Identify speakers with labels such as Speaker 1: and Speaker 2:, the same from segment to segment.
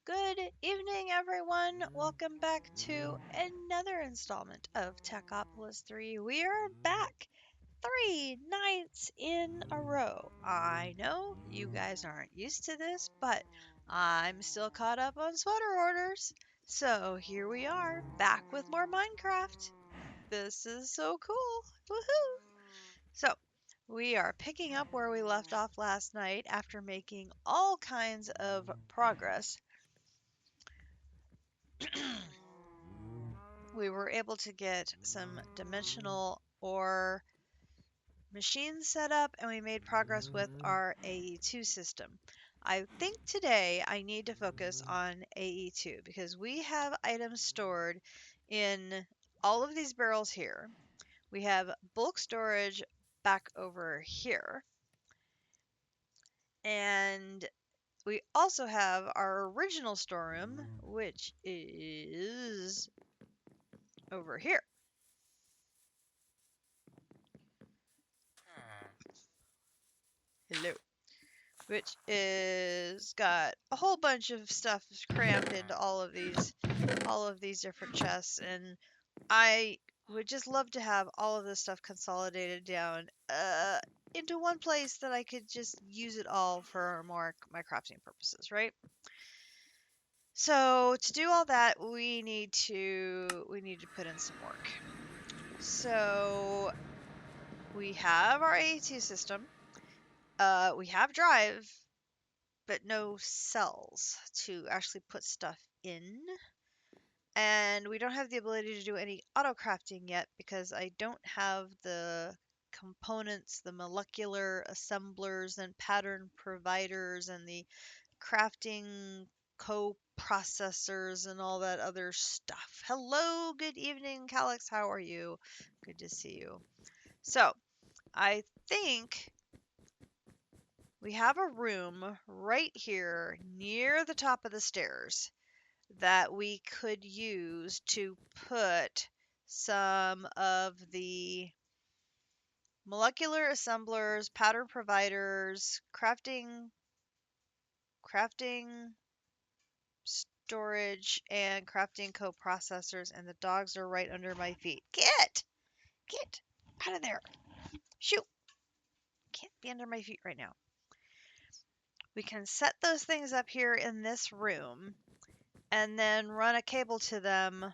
Speaker 1: Good evening, everyone. Welcome back to another installment of Techopolis 3. We are back 3 nights in a row. I know you guys aren't used to this, but I'm still caught up on sweater orders. So here we are, back with more Minecraft. This is so cool. Woohoo! So, we are picking up where we left off last night after making all kinds of progress. We were able to get some dimensional ore machines set up, and we made progress with our AE2 system. I think today I need to focus on AE2 because we have items stored in all of these barrels here. We have bulk storage back over here. And we also have our original storeroom, which is over here. Hello. Which is got a whole bunch of stuff crammed into all of these different chests, and I would just love to have all of this stuff consolidated down into one place that I could just use it all for more my crafting purposes, right? So to do all that, we need to put in some work. So we have our AE2 system. We have drive, but no cells to actually put stuff in. And we don't have the ability to do any auto crafting yet because I don't have the components, the molecular assemblers and pattern providers and the crafting co-processors and all that other stuff. Hello, good evening, Calix. How are you? Good to see you. So, I think we have a room right here near the top of the stairs that we could use to put some of the molecular assemblers, pattern providers, crafting storage, and crafting co-processors, and the dogs are right under my feet. Get out of there. Shoot. Can't be under my feet right now. We can set those things up here in this room and then run a cable to them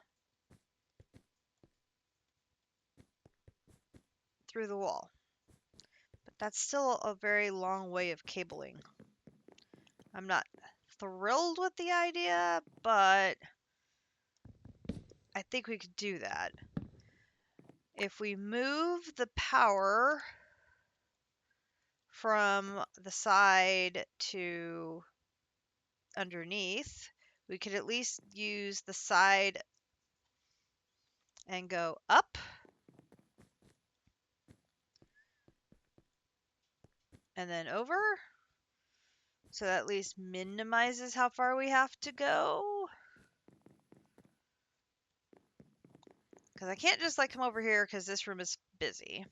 Speaker 1: through the wall. But that's still a very long way of cabling. I'm not thrilled with the idea, but I think we could do that. If we move the power from the side to underneath, we could at least use the side and go up and then over. So that at least minimizes how far we have to go. Because I can't just like come over here because this room is busy.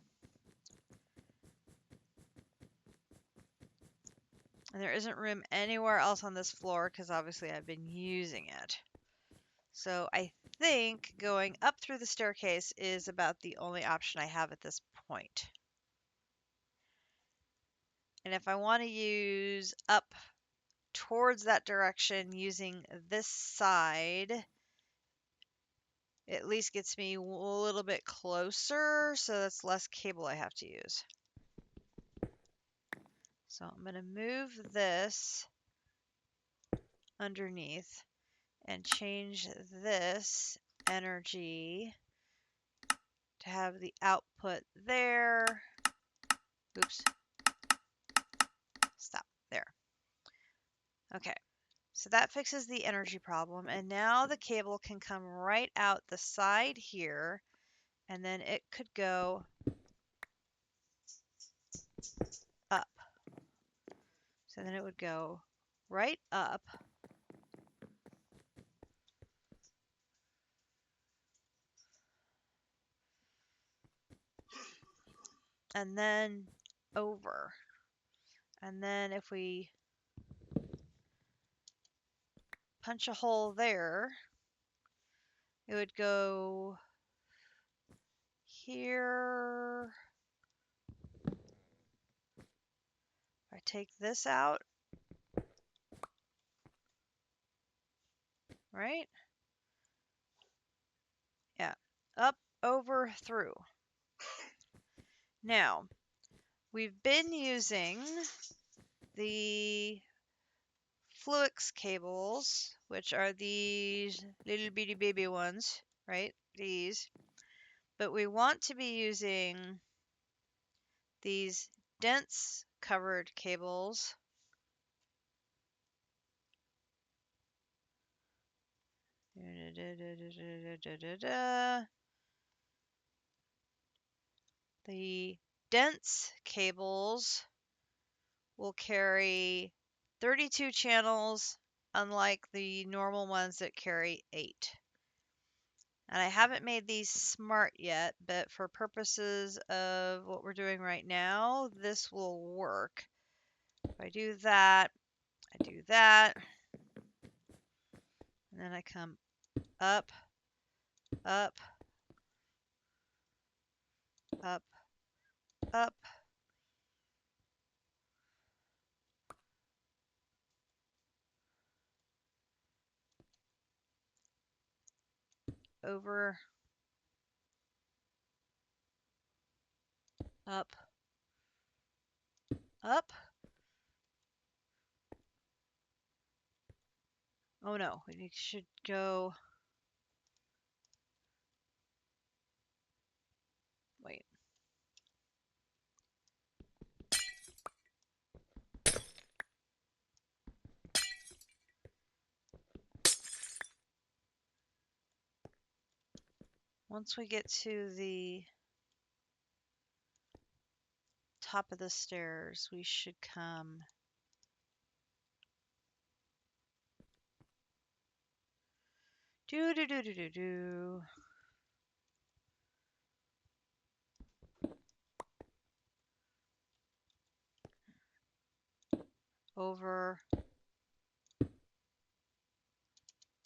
Speaker 1: And there isn't room anywhere else on this floor because obviously I've been using it. So I think going up through the staircase is about the only option I have at this point. And if I want to use up towards that direction using this side, it at least gets me a little bit closer, so that's less cable I have to use. So I'm going to move this underneath and change this energy to have the output there. Oops. Okay, so that fixes the energy problem, and now the cable can come right out the side here, and then it could go up. So then it would go right up, and then over. And then if we punch a hole there, it would go here. If I take this out, right? Yeah, up, over, through. Now, we've been using the Fluix cables, which are these little bitty baby ones, right? These. But we want to be using these dense covered cables. The dense cables will carry 32 channels, unlike the normal ones that carry 8. And I haven't made these smart yet, but for purposes of what we're doing right now, this will work. If I do that, I do that, and then I come up, up, up, up, over, up, up. Oh no, we should go, wait. Once we get to the top of the stairs, we should come do do do do do do over,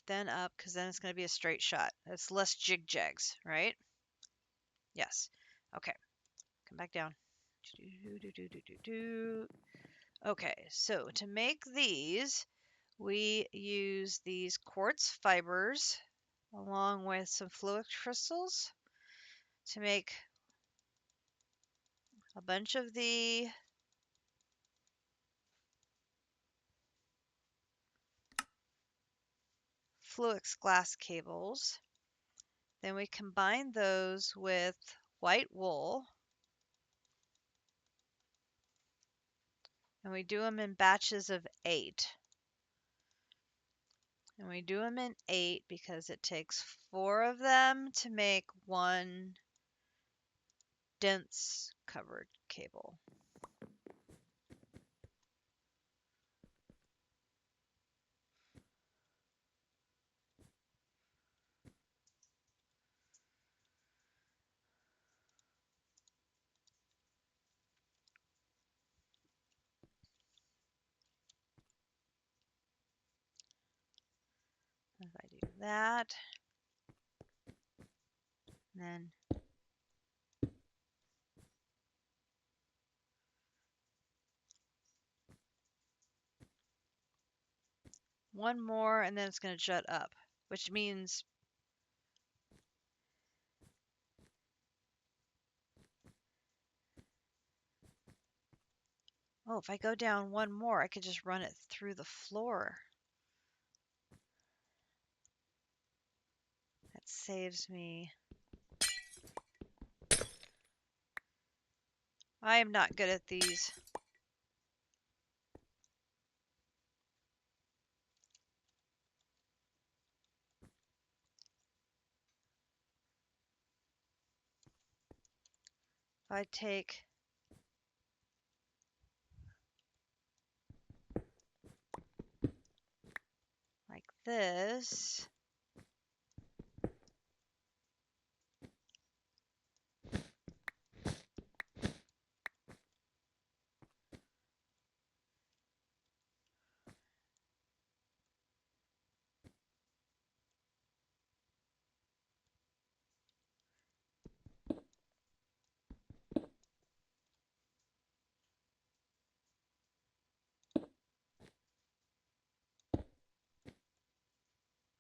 Speaker 1: then up, because then it's going to be a straight shot. It's less jig jags, right? Yes. Okay. Come back down. Okay, so to make these, we use these quartz fibers along with some fluid crystals to make a bunch of the Fluix glass cables. Then we combine those with white wool, and we do them in batches of 8. And we do them in 8 because it takes 4 of them to make one dense covered cable. If I do that, then one more, and then it's going to jut up, which means oh, if I go down one more, I could just run it through the floor. That saves me. I am not good at these. If I take like this,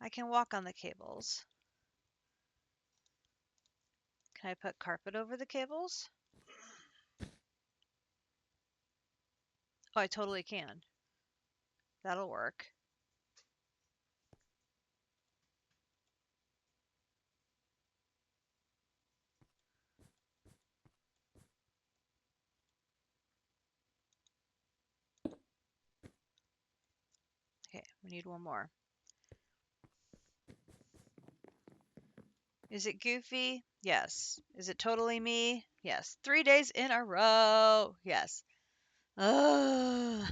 Speaker 1: I can walk on the cables. Can I put carpet over the cables? Oh, I totally can. That'll work. Okay, we need one more. Is it goofy? Yes. Is it totally me? Yes. 3 days in a row. Yes. Oh.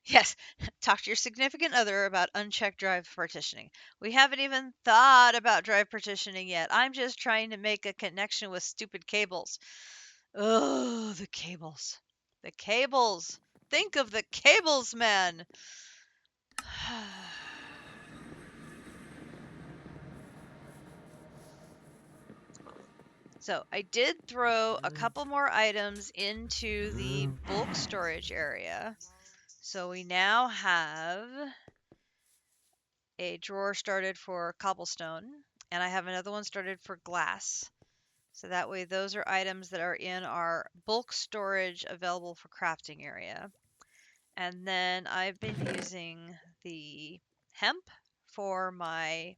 Speaker 1: Yes. Talk to your significant other about unchecked drive partitioning. We haven't even thought about drive partitioning yet. I'm just trying to make a connection with stupid cables. Oh, the cables. The cables. Think of the cables, man. So I did throw a couple more items into the bulk storage area. So we now have a drawer started for cobblestone, and I have another one started for glass. So that way those are items that are in our bulk storage available for crafting area. And then I've been using the hemp for my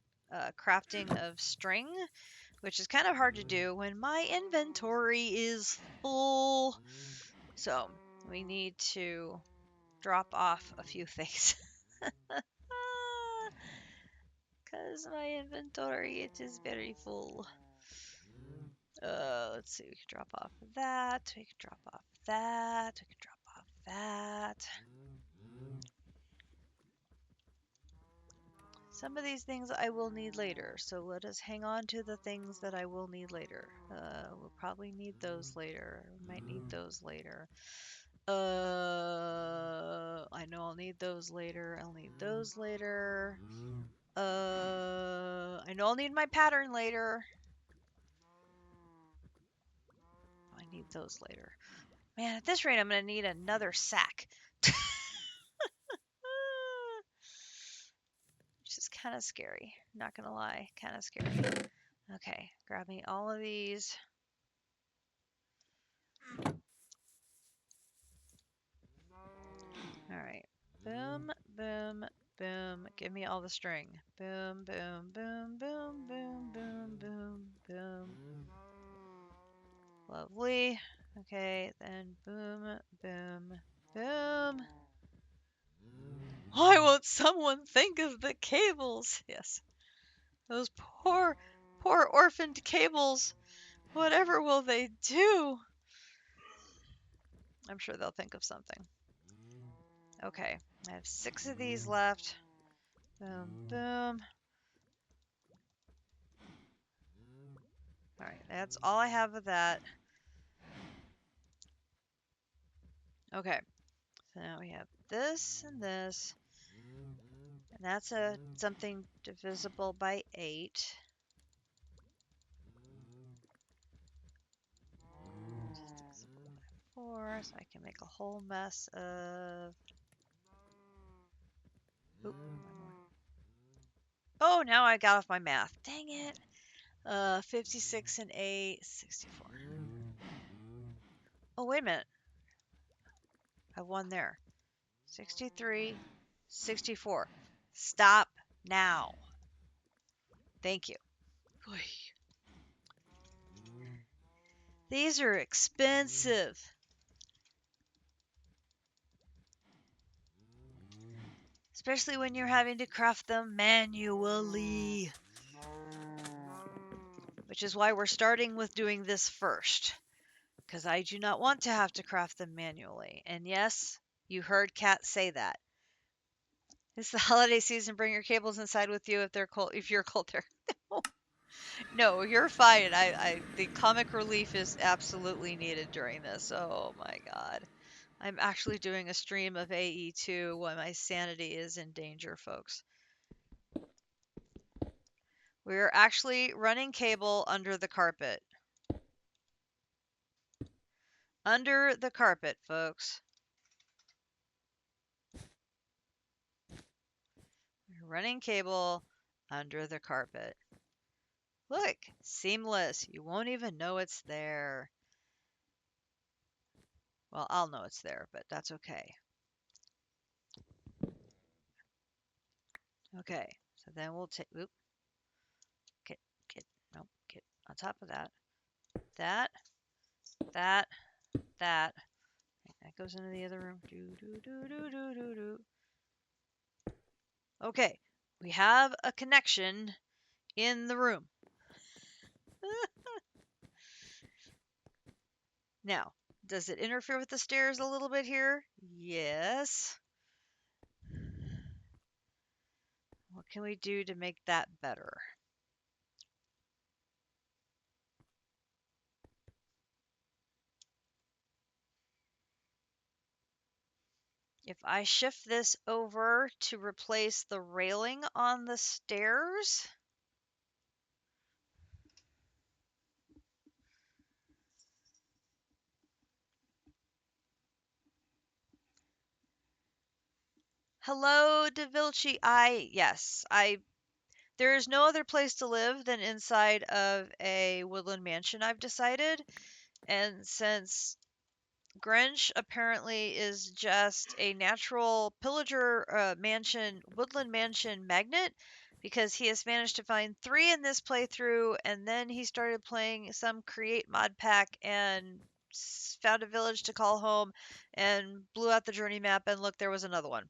Speaker 1: crafting of string, which is kind of hard to do when my inventory is full. So we need to drop off a few things. Because my inventory, it is very full. Let's see, we can drop off that, we can drop off that, we can drop off that. Some of these things I will need later, so let us hang on to the things that I will need later. We'll probably need those later. We might need those later. I know I'll need those later. I'll need those later. I know I'll need my pattern later. I need those later. Man, at this rate, I'm going to need another sack. Which is kind of scary. Not going to lie. Kind of scary. Okay, grab me all of these. All right. Boom, boom, boom. Give me all the string. Boom, boom, boom, boom, boom, boom, boom, boom. Lovely. Okay, then boom, boom, boom. Why won't someone think of the cables? Yes. Those poor, poor orphaned cables. Whatever will they do? I'm sure they'll think of something. Okay, I have 6 of these left. Boom, boom. All right, that's all I have of that. Okay, so now we have this and this, and that's something divisible by 8. Divisible by 4, so I can make a whole mess of. Oop, oh, now I got off my math. Dang it. 56 and 8, 64. Oh, wait a minute. I have one there. 63, 64. Stop now. Thank you. Oy. These are expensive. Especially when you're having to craft them manually. which is why we're starting with doing this first, because I do not want to have to craft them manually. And yes, you heard Kat say that. It's the holiday season. Bring your cables inside with you if they're cold. If you're cold, there. No, you're fine. The comic relief is absolutely needed during this. Oh my God. I'm actually doing a stream of AE2 when my sanity is in danger, folks. We're actually running cable under the carpet. Under the carpet, folks. We're running cable under the carpet. Look, seamless. You won't even know it's there. Well, I'll know it's there, but that's okay. Okay, so then we'll take, oop, get, nope, get on top of that. That, that, that. That goes into the other room. Do, do, do, do, do, do, do. Okay, we have a connection in the room. Now, does it interfere with the stairs a little bit here? Yes. What can we do to make that better? If I shift this over to replace the railing on the stairs, hello, DeVilci. There is no other place to live than inside of a woodland mansion, I've decided. And since Grinch apparently is just a natural pillager woodland mansion magnet, because he has managed to find 3 in this playthrough, and then he started playing some create mod pack and found a village to call home and blew out the journey map, and look, there was another one.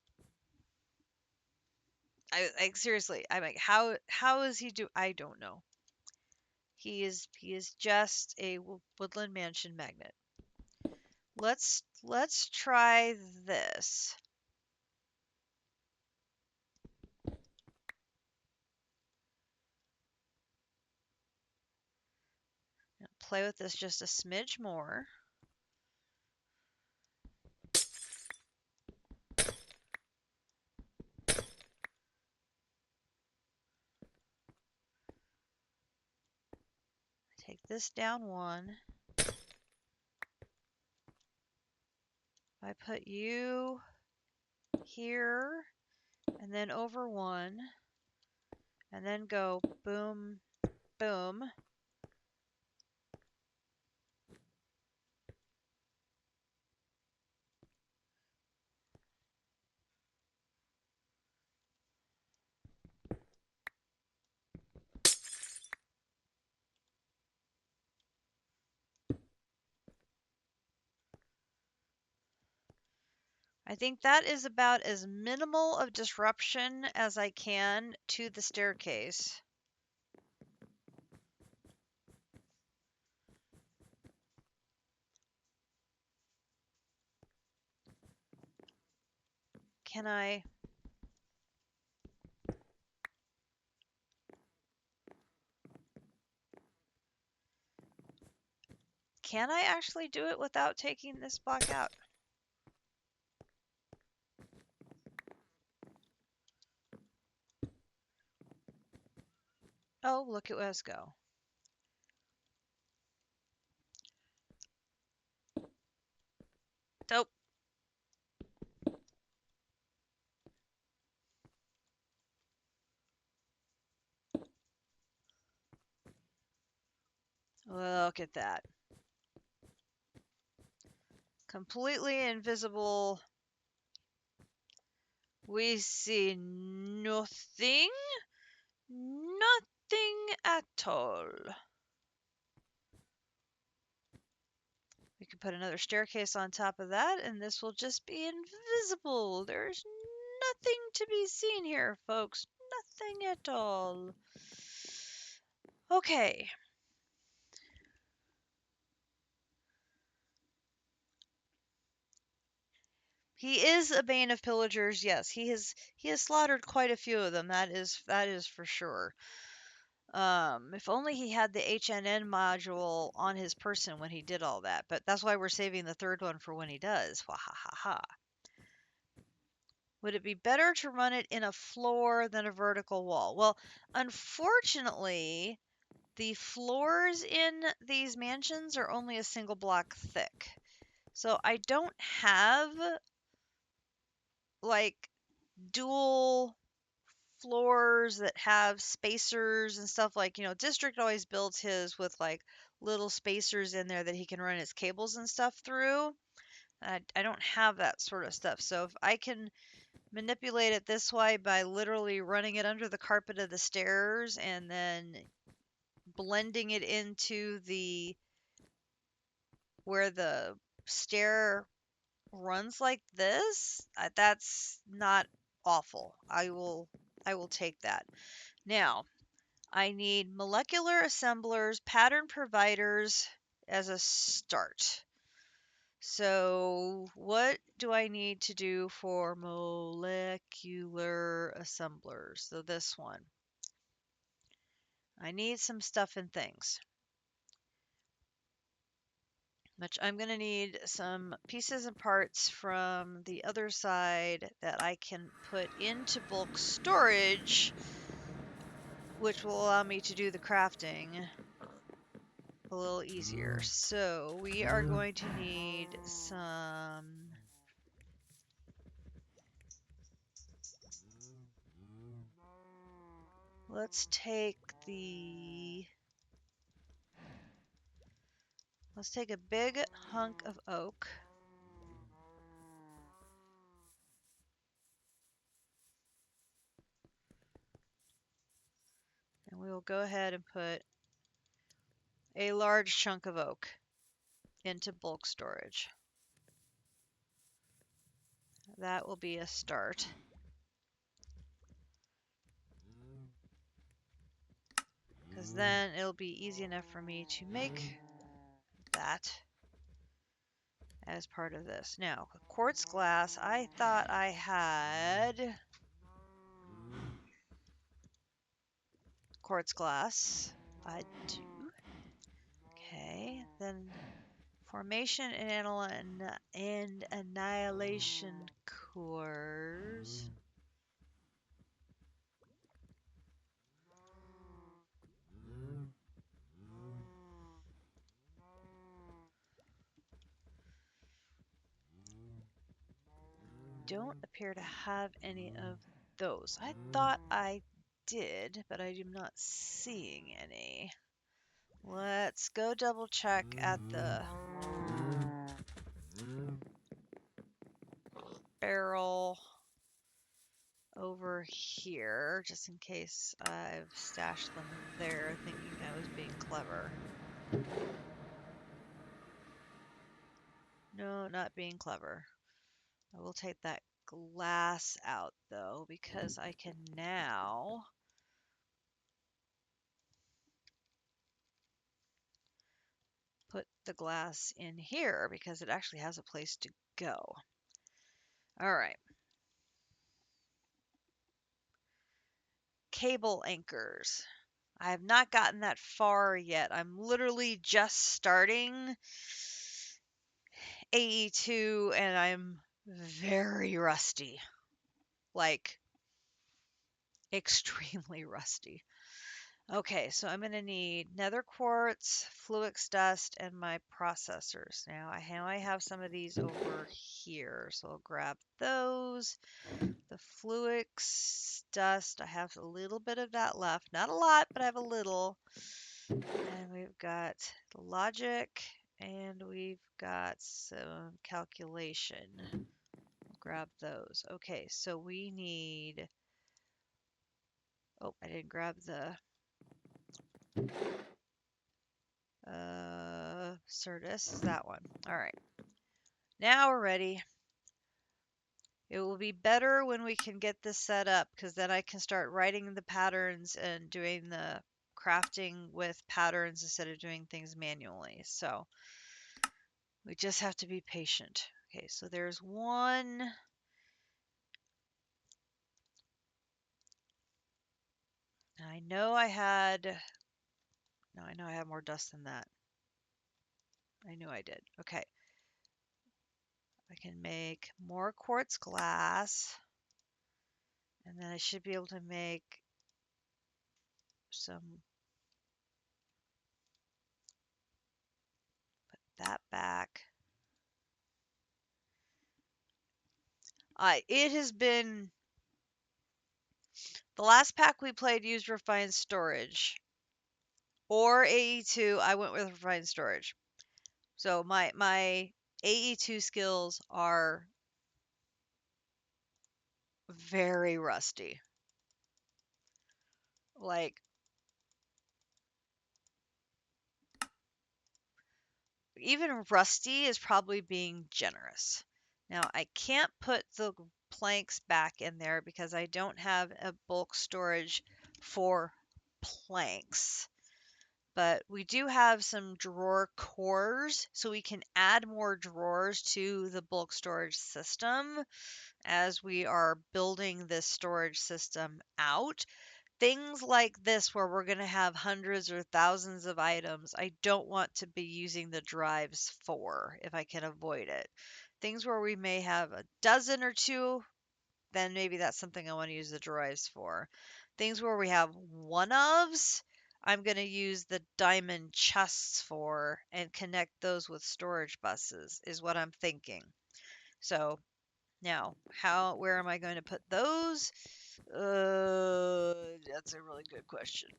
Speaker 1: Seriously, I'm like, how is he do? I don't know. He is just a woodland mansion magnet. Let's try this. Play with this just a smidge more. Take this down 1. If I put you here and then over 1 and then go boom, boom. I think that is about as minimal of disruption as I can to the staircase. Can I actually do it without taking this block out? Oh, look at us go. Nope. Look at that. Completely invisible. We see nothing. Nothing at all. We can put another staircase on top of that, and this will just be invisible. There's nothing to be seen here, folks. Nothing at all. Okay. He is a bane of pillagers. Yes, he has slaughtered quite a few of them. That is for sure. If only he had the HNN module on his person when he did all that. But that's why we're saving the third one for when he does. Wah ha ha ha. Would it be better to run it in a floor than a vertical wall? Well, unfortunately, the floors in these mansions are only a single block thick. So I don't have like dual floors that have spacers and stuff like, District always builds his with like little spacers in there that he can run his cables and stuff through. I don't have that sort of stuff. So if I can manipulate it this way by literally running it under the carpet of the stairs and then blending it into the where the stair runs like this, that's not awful. I will take that. Now, I need molecular assemblers, pattern providers as a start. So, what do I need to do for molecular assemblers? So, this one. I need some stuff and things, which I'm going to need some pieces and parts from the other side that I can put into bulk storage, which will allow me to do the crafting a little easier. So we are going to need some. Let's take a big hunk of oak. And we will go ahead and put a large chunk of oak into bulk storage. That will be a start. Because then it'll be easy enough for me to make that as part of this. Now, quartz glass, I thought I had quartz glass. I do. Okay, then formation and annihilation cores. Don't appear to have any of those. I thought I did, but I am not seeing any. Let's go double check at the barrel over here, just in case I've stashed them there thinking I was being clever. No, not being clever. I will take that glass out though, because I can now put the glass in here because it actually has a place to go. All right. Cable anchors. I have not gotten that far yet. I'm literally just starting AE2 and I'm very rusty. Like, extremely rusty. Okay, so I'm going to need nether quartz, fluix dust, and my processors. Now I have some of these over here, so I'll grab those. The fluix dust, I have a little bit of that left. Not a lot, but I have a little. And we've got the logic, and we've got some calculation. I'll grab those. Okay, so we need... Oh, I didn't grab the Certus is that one. All right. Now we're ready. It will be better when we can get this set up because then I can start writing the patterns and doing the crafting with patterns instead of doing things manually. So we just have to be patient. Okay, so there's one. I know I had. No, I know I have more dust than that. I knew I did. Okay. I can make more quartz glass. And then I should be able to make some. Put that back. It has been. The last pack we played used refined storage. Or AE2, I went with refined storage. So my AE2 skills are very rusty. Like, even rusty is probably being generous. Now, I can't put the planks back in there because I don't have a bulk storage for planks. But we do have some drawer cores, so we can add more drawers to the bulk storage system as we are building this storage system out. Things like this, where we're going to have hundreds or thousands of items, I don't want to be using the drives for if I can avoid it. Things where we may have a dozen or two, then maybe that's something I want to use the drives for. Things where we have one ofs, I'm going to use the diamond chests for and connect those with storage buses, is what I'm thinking. So now, where am I going to put those? That's a really good question.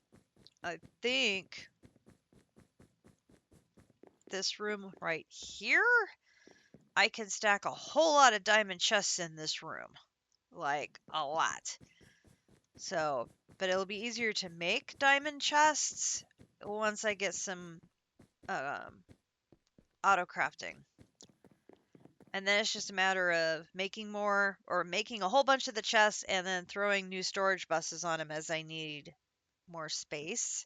Speaker 1: I think this room right here, I can stack a whole lot of diamond chests in this room. Like, a lot. So, but it'll be easier to make diamond chests once I get some auto crafting. And then it's just a matter of making more, or making a whole bunch of the chests and then throwing new storage buses on them as I need more space.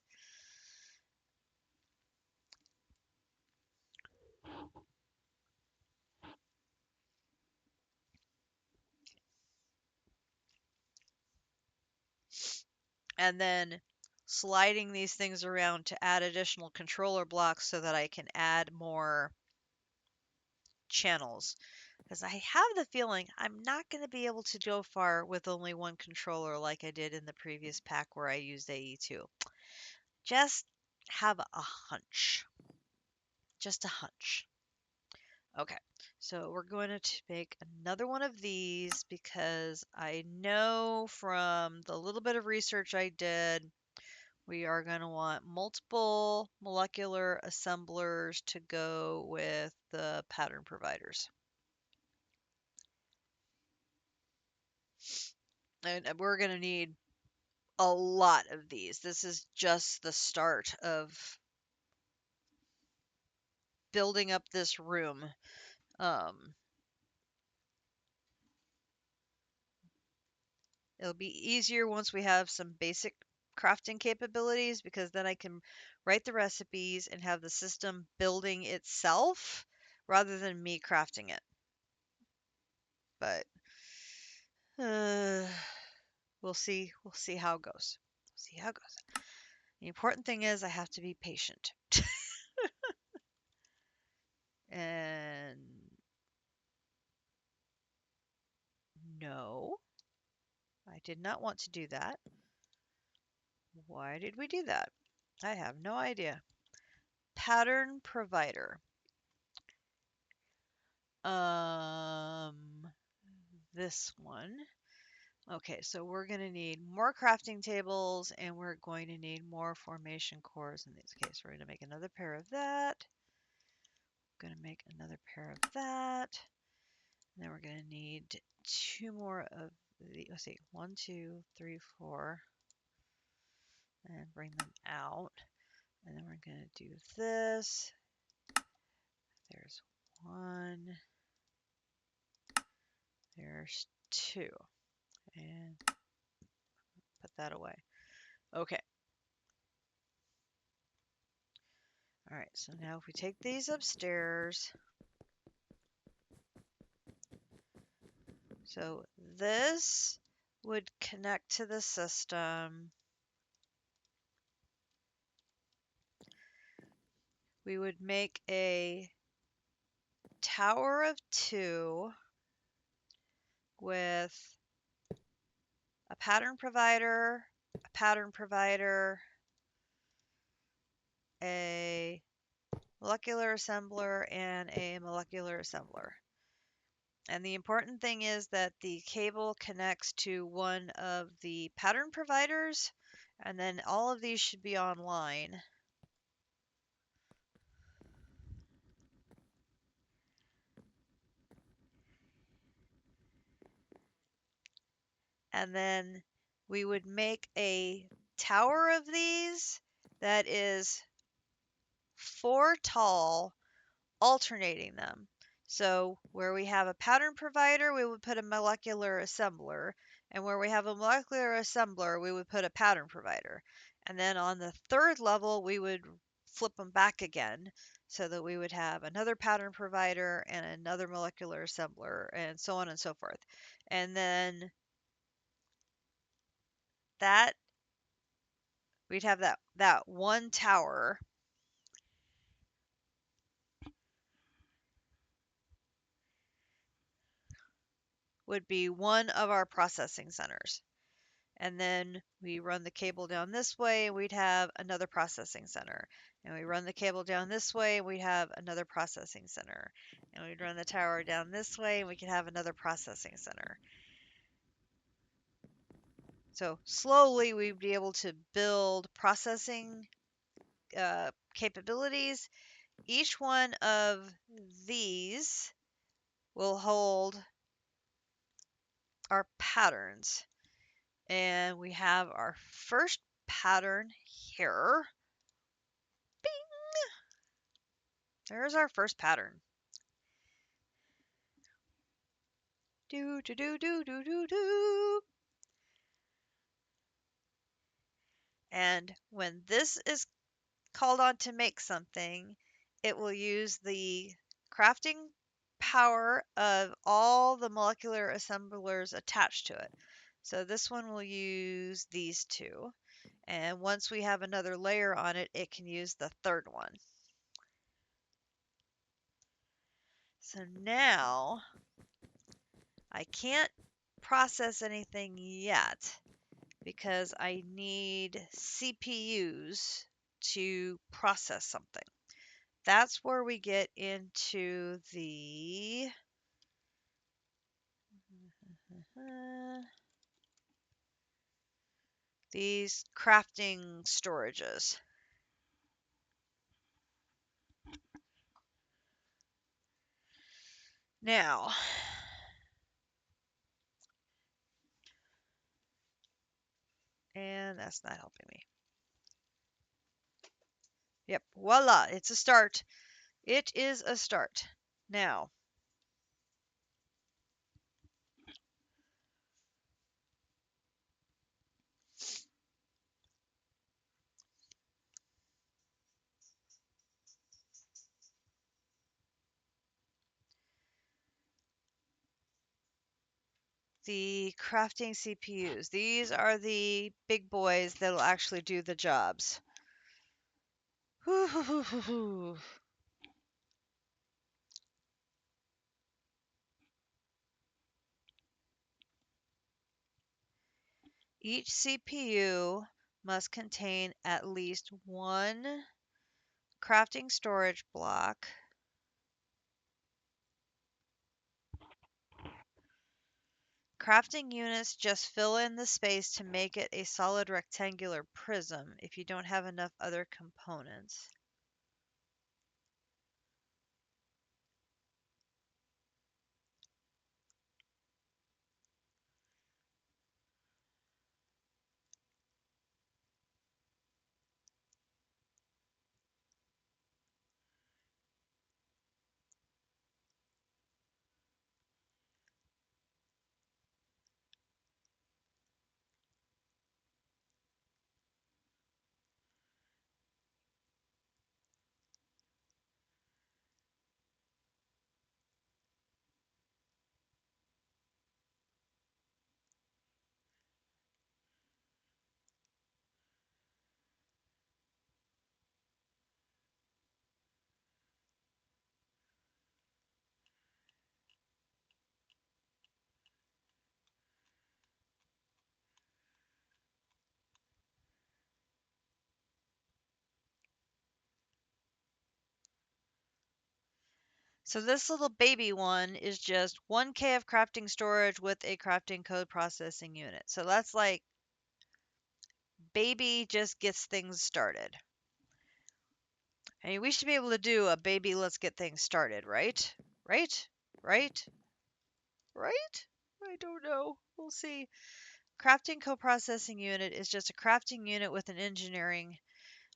Speaker 1: And then sliding these things around to add additional controller blocks so that I can add more channels. Because I have the feeling I'm not going to be able to go far with only one controller like I did in the previous pack where I used AE2. Just have a hunch. Just a hunch. Okay, so we're going to make another one of these because I know from the little bit of research I did, we are going to want multiple molecular assemblers to go with the pattern providers. And we're going to need a lot of these. This is just the start of building up this room. It'll be easier once we have some basic crafting capabilities because then I can write the recipes and have the system building itself rather than me crafting it. But we'll see. We'll see how it goes. See how it goes. The important thing is I have to be patient. And no, I did not want to do that. Why did we do that? I have no idea. Pattern provider. This one. Okay, so we're going to need more crafting tables and we're going to need more formation cores in this case. We're going to make another pair of that. Going to make another pair of that. And then we're going to need two more of the, let's see, 1, 2, 3, 4, and bring them out. And then we're going to do this. There's 1. There's 2. And put that away. Okay. All right, so now if we take these upstairs, So this would connect to the system. We would make a tower of 2 with a pattern provider, a molecular assembler, and a molecular assembler. And the important thing is that the cable connects to one of the pattern providers, and then all of these should be online. And then we would make a tower of these that is 4 tall, alternating them. So where we have a pattern provider, we would put a molecular assembler. And where we have a molecular assembler, we would put a pattern provider. And then on the 3rd level, we would flip them back again so that we would have another pattern provider and another molecular assembler and so on and so forth. And then that we'd have that one tower would be one of our processing centers. And then we run the cable down this way, and we'd have another processing center. And we run the cable down this way, and we'd have another processing center. And we'd run the tower down this way, and we could have another processing center. So slowly we'd be able to build processing capabilities. Each one of these will hold our patterns. And we have our first pattern here. There's our first pattern. Do do do do do do do. And when this is called on to make something, it will use the crafting power of all the molecular assemblers attached to it. So this one will use these 2. And once we have another layer on it, it can use the 3rd one. So now I can't process anything yet because I need CPUs to process something. That's where we get into these crafting storages. Now, and that's not helping me. Yep, voila, it's a start. It is a start. Now, the crafting CPUs. These are the big boys that'll actually do the jobs. Each CPU must contain at least one crafting storage block, crafting units just fill in the space to make it a solid rectangular prism if you don't have enough other components. So this little baby one is just 1K of crafting storage with a crafting code processing unit. So that's like baby just gets things started. I mean, we should be able to do a baby let's get things started, right? Right? Right? Right? I don't know. We'll see. Crafting co-processing unit is just a crafting unit with an engineering.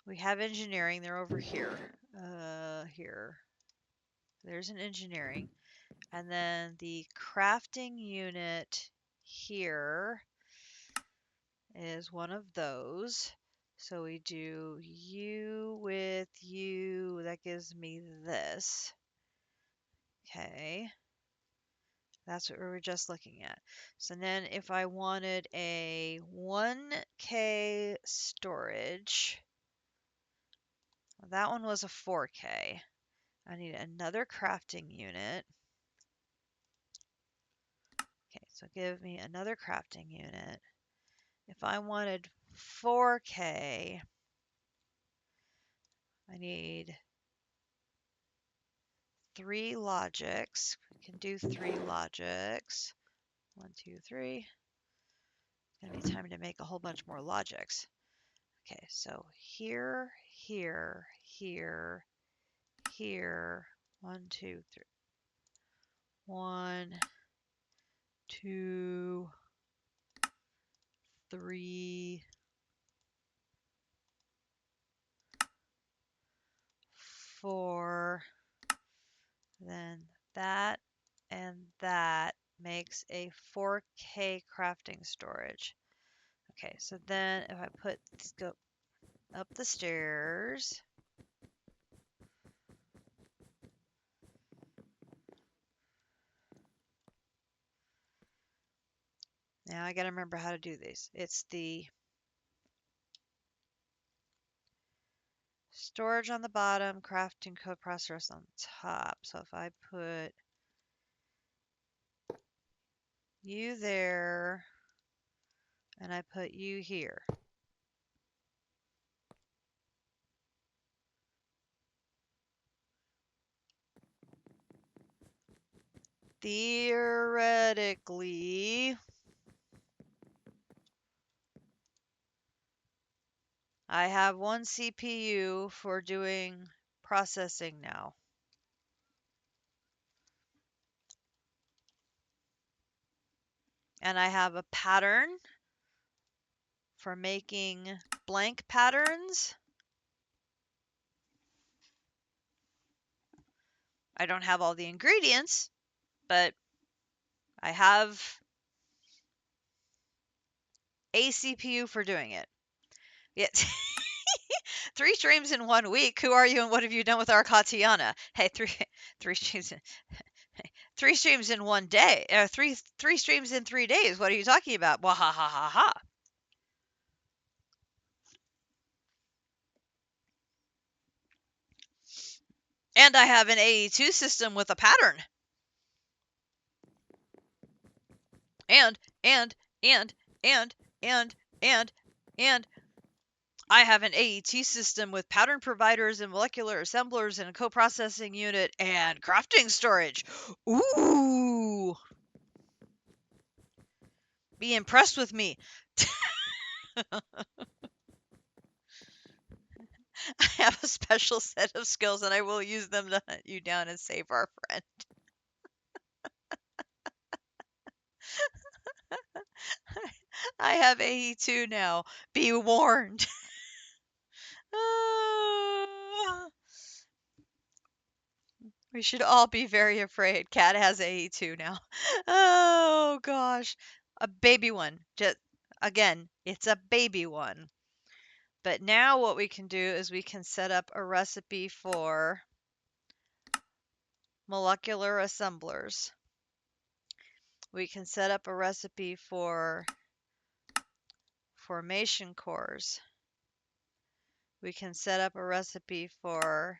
Speaker 1: We have engineering. They're over here. Here. There's an engineering. And then the crafting unit here is one of those. So we do U with U. That gives me this. Okay. That's what we were just looking at. So then if I wanted a 1K storage, that one was a 4K. I need another crafting unit. Okay, so give me another crafting unit. If I wanted 4K, I need 3 logics. We can do 3 logics. 1, 2, 3. It's going to be time to make a whole bunch more logics. Okay, so here, here, here, here. 1, 2, 3. 1, 2, 3, 4. Then that and that makes a 4K crafting storage. Okay, so then if I go up the stairs. Now I gotta remember how to do these. It's the storage on the bottom, crafting code processor on the top. So if I put you there and I put you here. Theoretically, I have one CPU for doing processing now. And I have a pattern for making blank patterns. I don't have all the ingredients, but I have a CPU for doing it. Yes. 3 streams in 1 week. Who are you and what have you done with our Katiana? Hey, three streams in 3 streams in 1 day. Three streams in 3 days. What are you talking about? Wah ha ha ha ha. And I have an AE2 system with a pattern. And and and and and I have an AE2 system with pattern providers and molecular assemblers and a co-processing unit and crafting storage. Ooh. Be impressed with me. I have a special set of skills and I will use them to hunt you down and save our friend. I have AE2 now. Be warned. We should all be very afraid. Cat has AE2 now. Oh gosh. A baby one. Just again, it's a baby one. But now what we can do is we can set up a recipe for molecular assemblers. We can set up a recipe for formation cores. We can set up a recipe for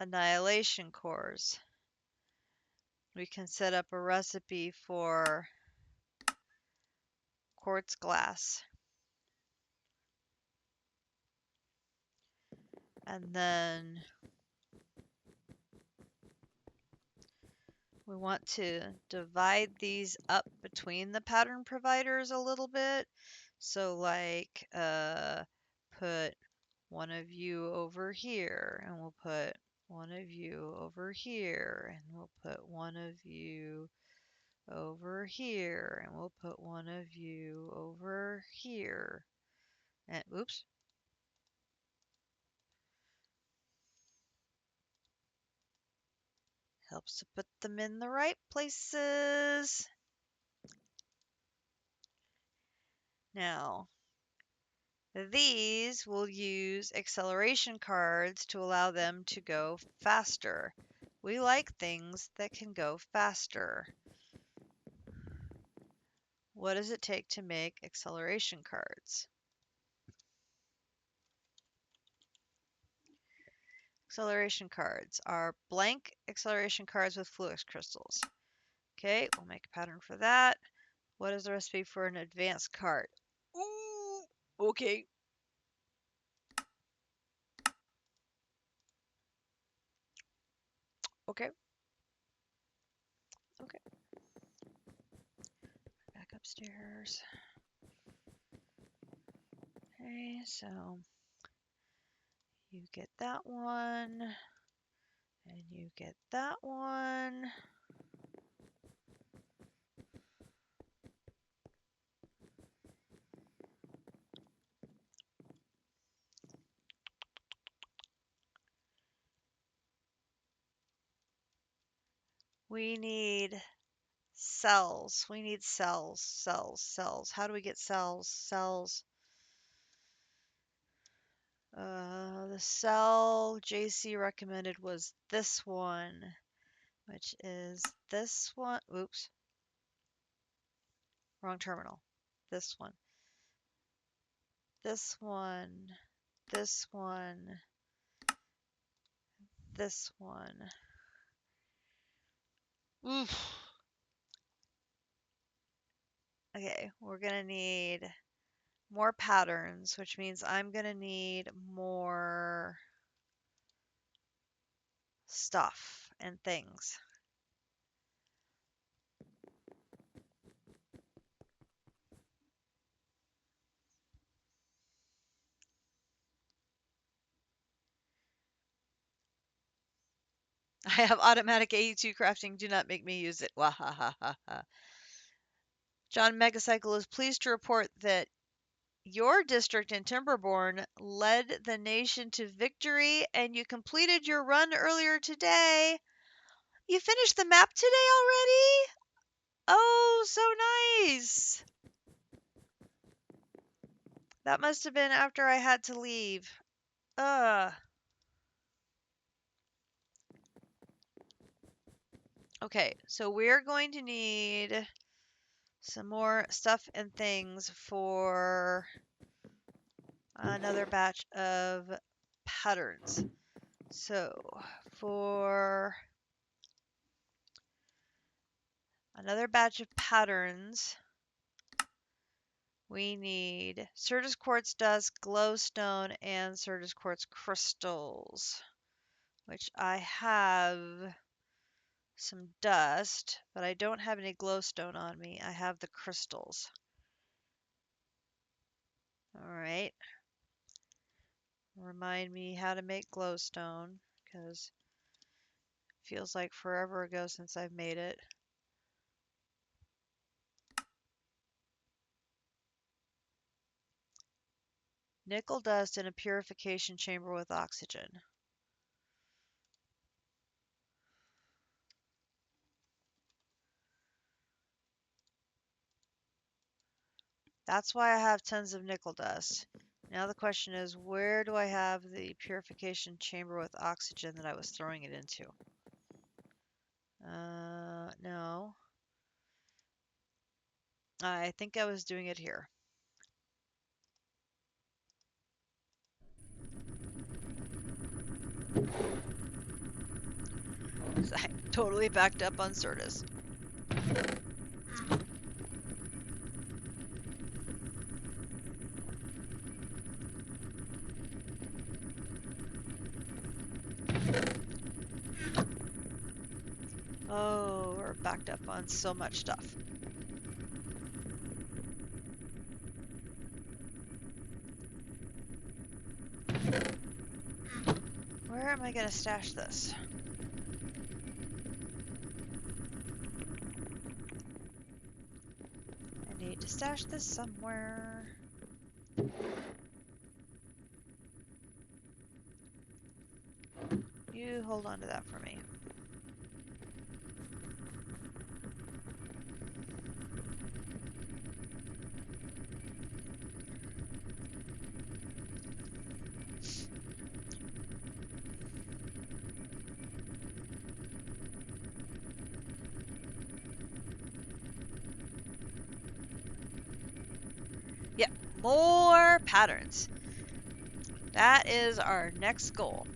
Speaker 1: annihilation cores. We can set up a recipe for quartz glass. And then We want to divide these up between the pattern providers a little bit. So like, put one of you over here, and we'll put one of you over here, and we'll put one of you over here, and we'll put one of you over here. And oops. Helps to put them in the right places. Now, these will use acceleration cards to allow them to go faster. We like things that can go faster. What does it take to make acceleration cards? Acceleration cards are blank acceleration cards with fluix crystals. Okay, we'll make a pattern for that. What is the recipe for an advanced card? Ooh, okay. Okay. Okay. Back upstairs. Okay, so you get that one, and you get that one. We need cells. We need cells, cells, cells. How do we get cells? Cells. The cell JC recommended was this one, which is this one. Oops. Wrong terminal. This one. This one. This one. This one. Oof. Okay, we're gonna need more patterns, which means I'm gonna need more stuff and things. I have automatic AE2 crafting. Do not make me use it. Wahahaha. John Megacycle is pleased to report that your district in Timberborn led the nation to victory and you completed your run earlier today. You finished the map today already? Oh, so nice. That must have been after I had to leave. Okay, so we're going to need some more stuff and things for another batch of patterns. So for another batch of patterns, we need Certus Quartz Dust, Glowstone, and Certus Quartz Crystals, which I have some dust, but I don't have any glowstone on me. I have the crystals. All right. Remind me how to make glowstone, because it feels like forever ago since I've made it. Nickel dust in a purification chamber with oxygen. That's why I have tons of nickel dust. Now the question is, where do I have the purification chamber with oxygen that I was throwing it into? No. I think I was doing it here. I totally backed up on Certus. Oh, we're backed up on so much stuff. Where am I going to stash this? I need to stash this somewhere. You hold on to that for me. Yep, more patterns. That is our next goal.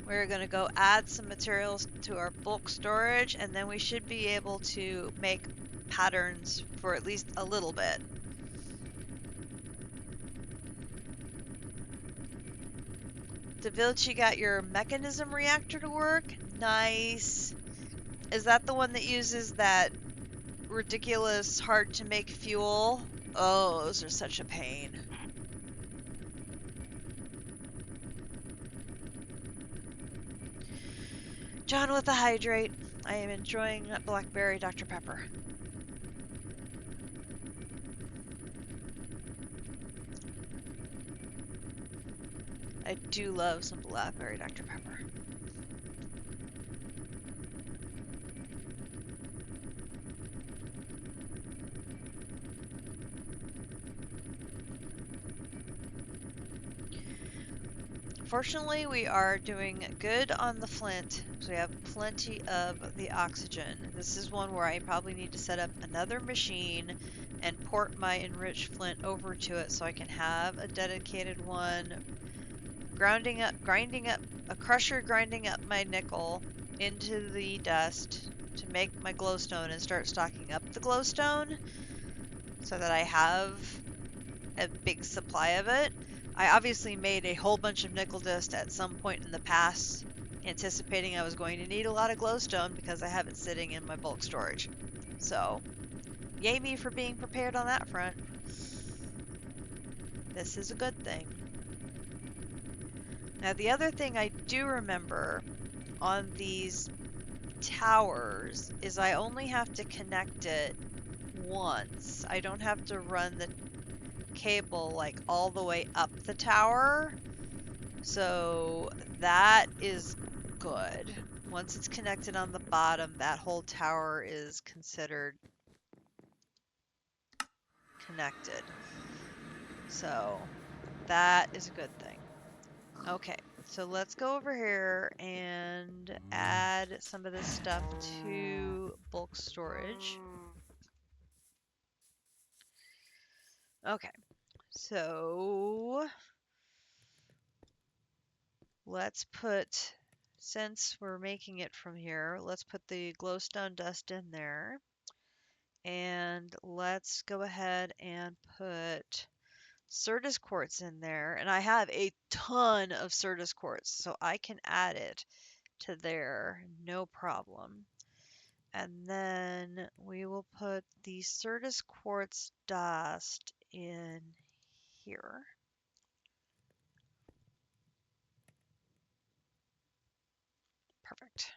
Speaker 1: We're going to go add some materials to our bulk storage, and then we should be able to make patterns for at least a little bit. DaVinci got your mechanism reactor to work? Nice. Is that the one that uses that ridiculous hard to make fuel? Oh, those are such a pain. John with the hydrate. I am enjoying that blackberry Dr. Pepper. I do love some blackberry Dr. Pepper. Fortunately, we are doing good on the flint, so we have plenty of the oxygen. This is one where I probably need to set up another machine and port my enriched flint over to it so I can have a dedicated one grinding up a crusher grinding up my nickel into the dust to make my glowstone and start stocking up the glowstone so that I have a big supply of it. I obviously made a whole bunch of nickel dust at some point in the past, anticipating I was going to need a lot of glowstone because I have it sitting in my bulk storage. So, yay me for being prepared on that front. This is a good thing. Now, the other thing I do remember on these towers is I only have to connect it once. I don't have to run the cable like all the way up the tower, so that is good. Once it's connected on the bottom, that whole tower is considered connected, so that is a good thing. Okay, so let's go over here and add some of this stuff to bulk storage. Okay, so let's put, since we're making it from here, let's put the glowstone dust in there. And let's go ahead and put Certus quartz in there. And I have a ton of Certus quartz, so I can add it to there, no problem. And then we will put the Certus quartz dust in here. Perfect.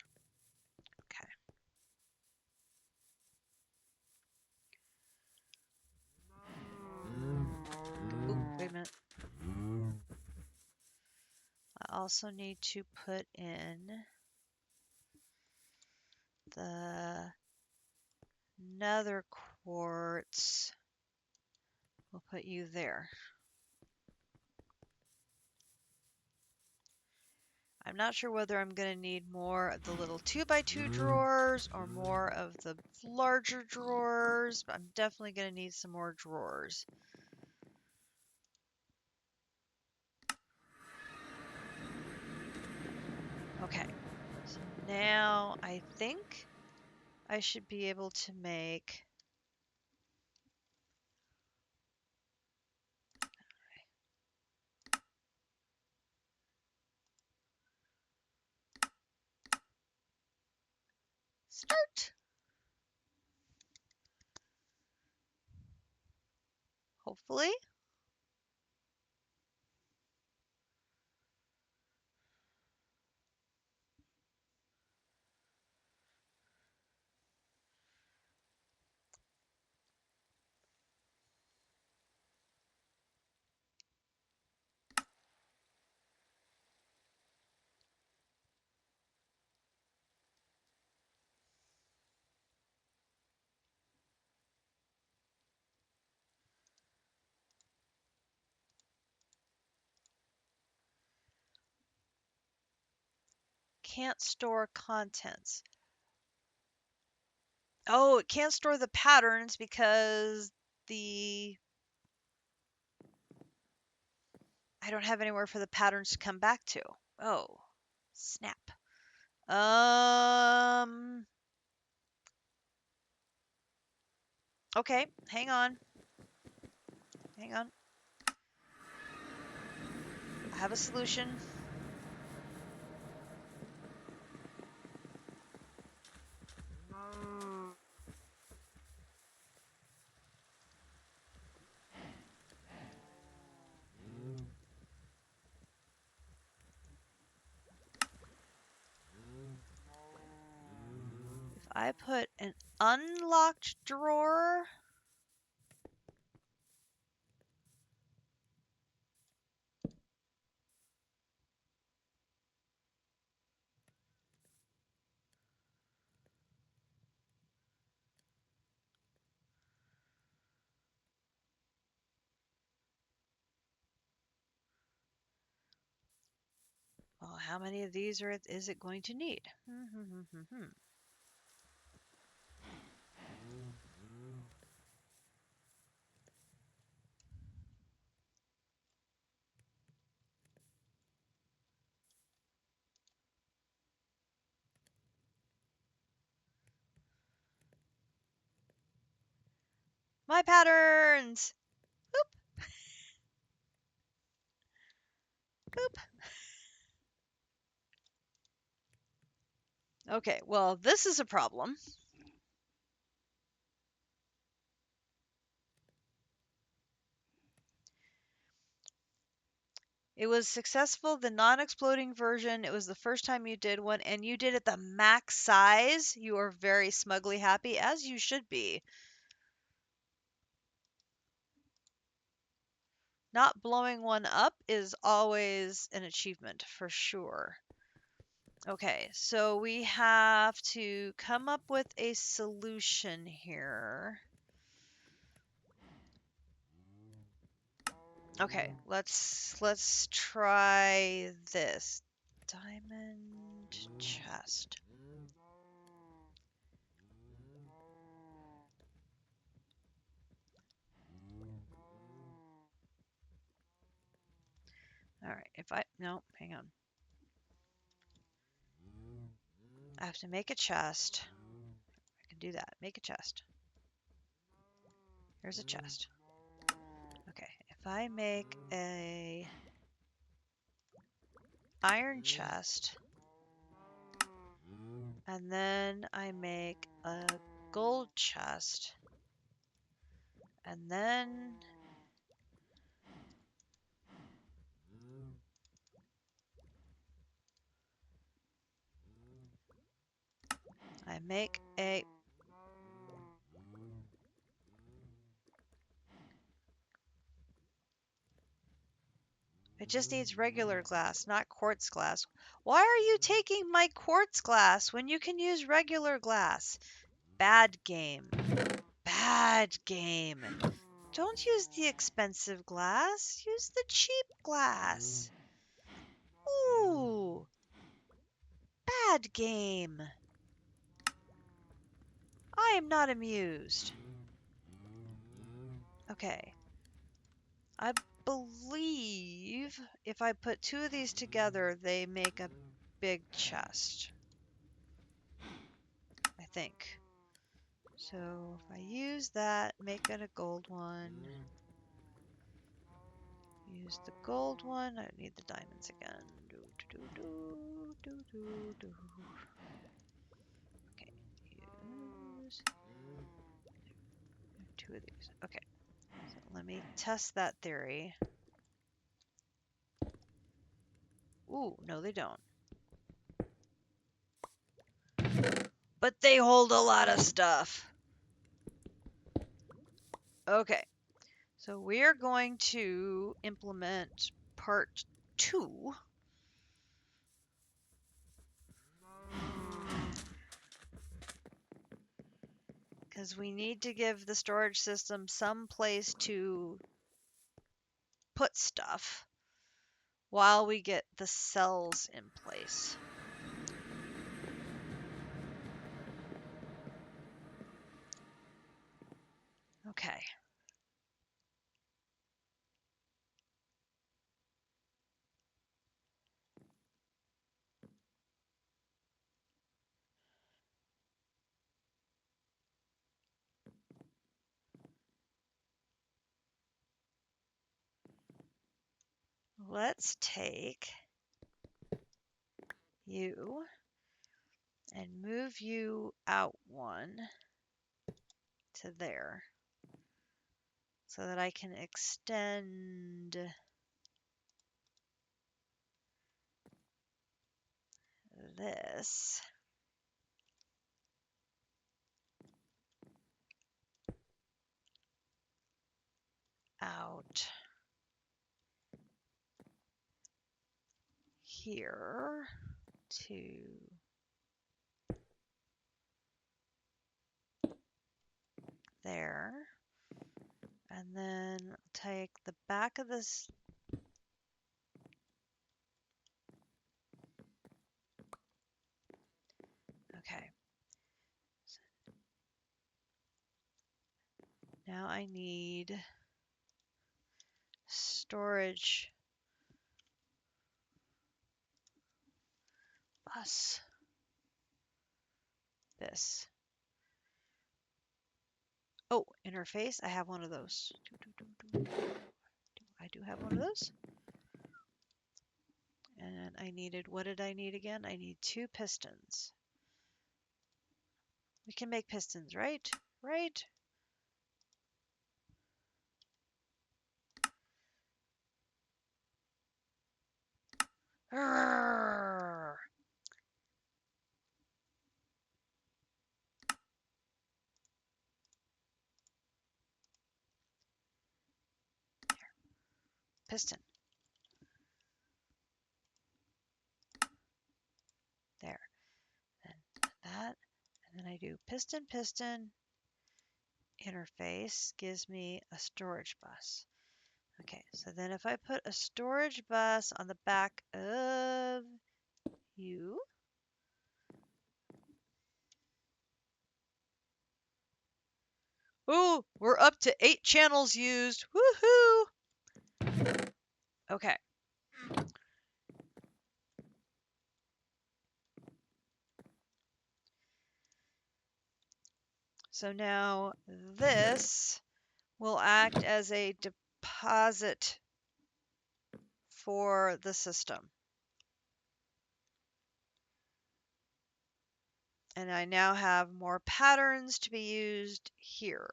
Speaker 1: Okay. Ooh, wait a minute. I also need to put in the nether quartz. We'll put you there. I'm not sure whether I'm going to need more of the little 2x2 drawers or more of the larger drawers, but I'm definitely going to need some more drawers. Okay, so now I think I should be able to make Start. Hopefully. Can't store contents. Oh, it can't store the patterns because I don't have anywhere for the patterns to come back to. Oh, snap. Okay, hang on. Hang on. I have a solution. If I put an unlocked drawer, well, how many of these is it going to need? My patterns! Boop, boop. Okay, well, this is a problem. It was successful, the non-exploding version. It was the first time you did one, and you did it the max size. You are very smugly happy, as you should be. Not blowing one up is always an achievement, for sure. Okay, so we have to come up with a solution here. Okay, let's try this. Diamond chest. All right, no, hang on. I have to make a chest. I can do that. Make a chest. Here's a chest. Okay, if I make a iron chest, and then I make a gold chest, and then I make a... It just needs regular glass, not quartz glass. Why are you taking my quartz glass when you can use regular glass? Bad game. Bad game. Don't use the expensive glass. Use the cheap glass. Ooh. Bad game. I am not amused. Okay. I believe if I put two of these together, they make a big chest. I think. So if I use that, make it a gold one. Use the gold one. I need the diamonds again. Okay, 2 of these. Okay, so let me test that theory. Ooh, no they don't. But they hold a lot of stuff. Okay, so we're going to implement part 2. Because we need to give the storage system some place to put stuff while we get the cells in place. Okay. Let's take you and move you out 1 to there so that I can extend this out here to there. And then take the back of this. Okay. Now I need storage bus. This. Oh, interface. I have one of those. I do have one of those. And I needed, what did I need again? I need 2 pistons. We can make pistons, right? Right? Arrgh. Piston. There. And that. And then I do piston, piston. Interface gives me a storage bus. Okay, so then if I put a storage bus on the back of you, ooh, we're up to 8 channels used. Woohoo! Okay. So now this will act as a deposit for the system. And I now have more patterns to be used here.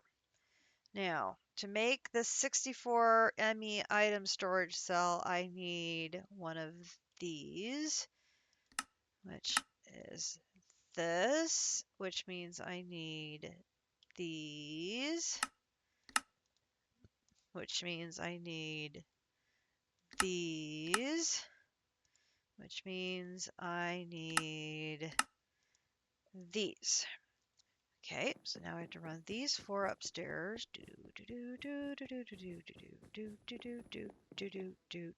Speaker 1: Now, to make the 64 ME item storage cell, I need one of these, which is this, which means I need these, which means I need these, which means I need these. Okay, so now I have to run these 4 upstairs. Do do do do do do do do do do do do do do do.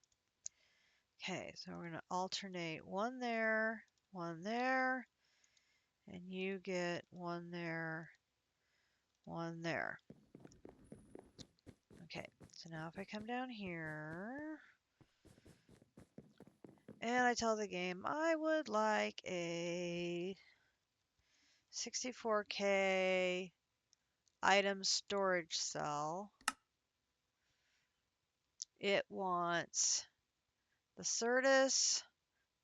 Speaker 1: Okay, so we're gonna alternate 1 there, 1 there, and you get 1 there, 1 there. Okay, so now if I come down here and I tell the game I would like a 64K item storage cell, it wants the Certus,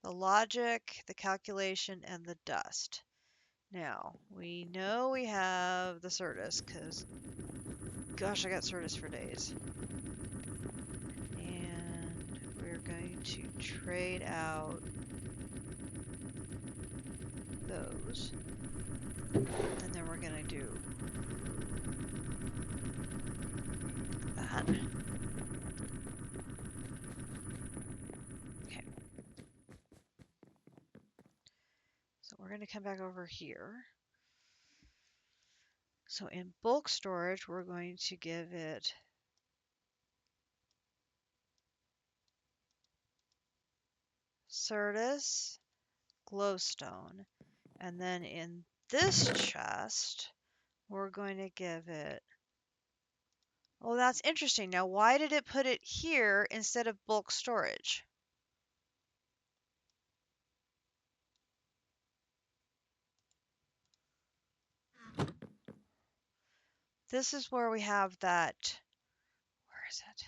Speaker 1: the logic, the calculation, and the dust. Now, we know we have the Certus because gosh, I got Certus for days. And we're going to trade out those. And then we're going to do that. Okay. So we're going to come back over here. So in bulk storage, we're going to give it Certus, glowstone, and then in this chest, we're going to give it, oh, that's interesting. Now, why did it put it here instead of bulk storage? This is where we have that, where is it?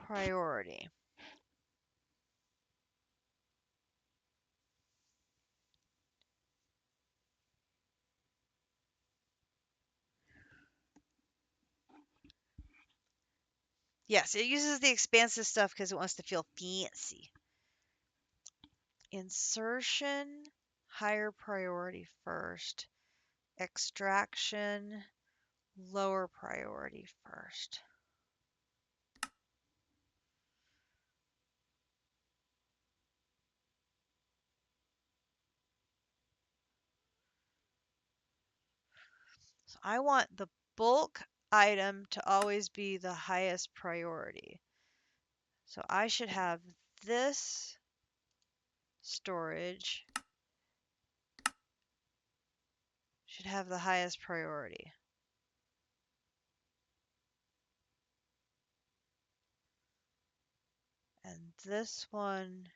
Speaker 1: Priority. Yes, it uses the expansive stuff because it wants to feel fancy. Insertion, higher priority first. Extraction, lower priority first. So I want the bulk item to always be the highest priority. So I should have this storage should have the highest priority. And this one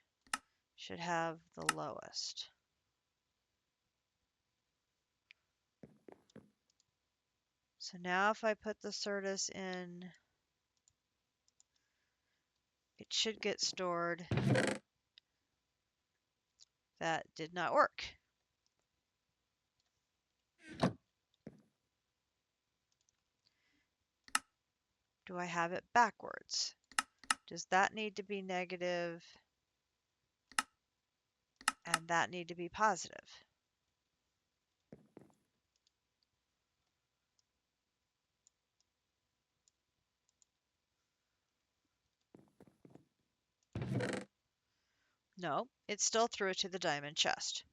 Speaker 1: should have the lowest. So now if I put the Certus in, it should get stored. That did not work. Do I have it backwards? Does that need to be negative and that need to be positive? No, it still threw it to the diamond chest.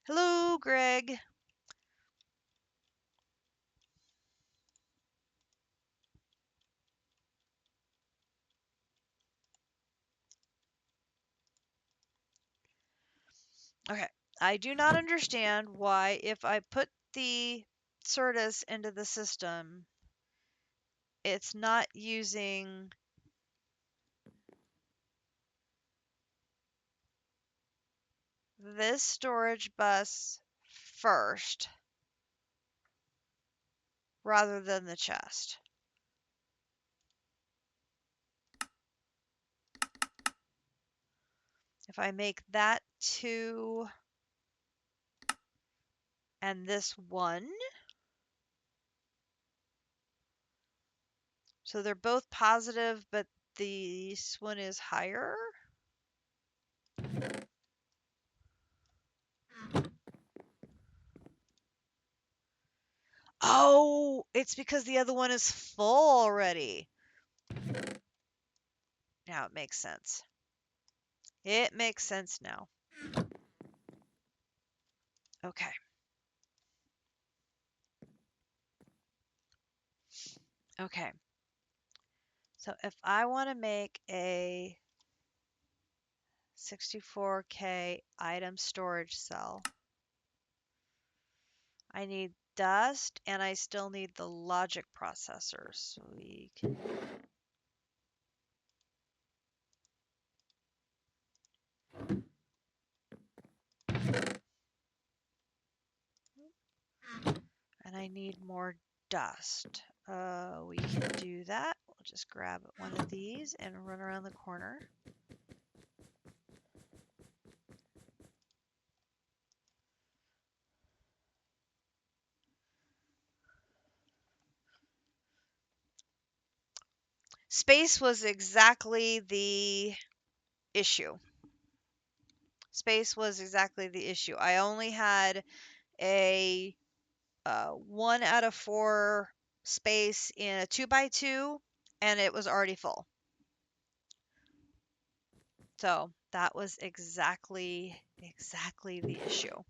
Speaker 1: Hello, Greg. Okay, I do not understand why if I put the Certus into the system, it's not using this storage bus first rather than the chest. If I make that 2 and this 1, so they're both positive, but this one is higher. Oh, it's because the other one is full already. Now it makes sense. It makes sense now. Okay. Okay. So if I want to make a 64K item storage cell, I need dust and I still need the logic processor. So we can and I need more dust. We can do that. We'll just grab one of these and run around the corner. Space was exactly the issue. Space was exactly the issue. I only had a 1 out of 4 space in a 2x2, and it was already full. So that was exactly the issue.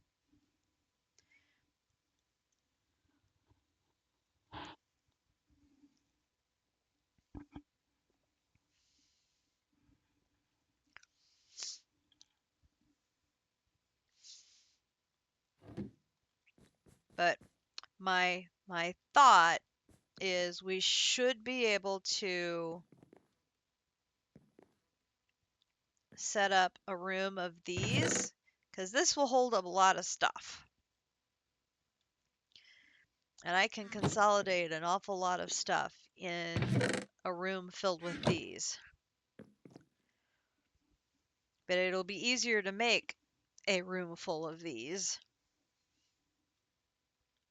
Speaker 1: But my thought is we should be able to set up a room of these, because this will hold up a lot of stuff. And I can consolidate an awful lot of stuff in a room filled with these. But it'll be easier to make a room full of these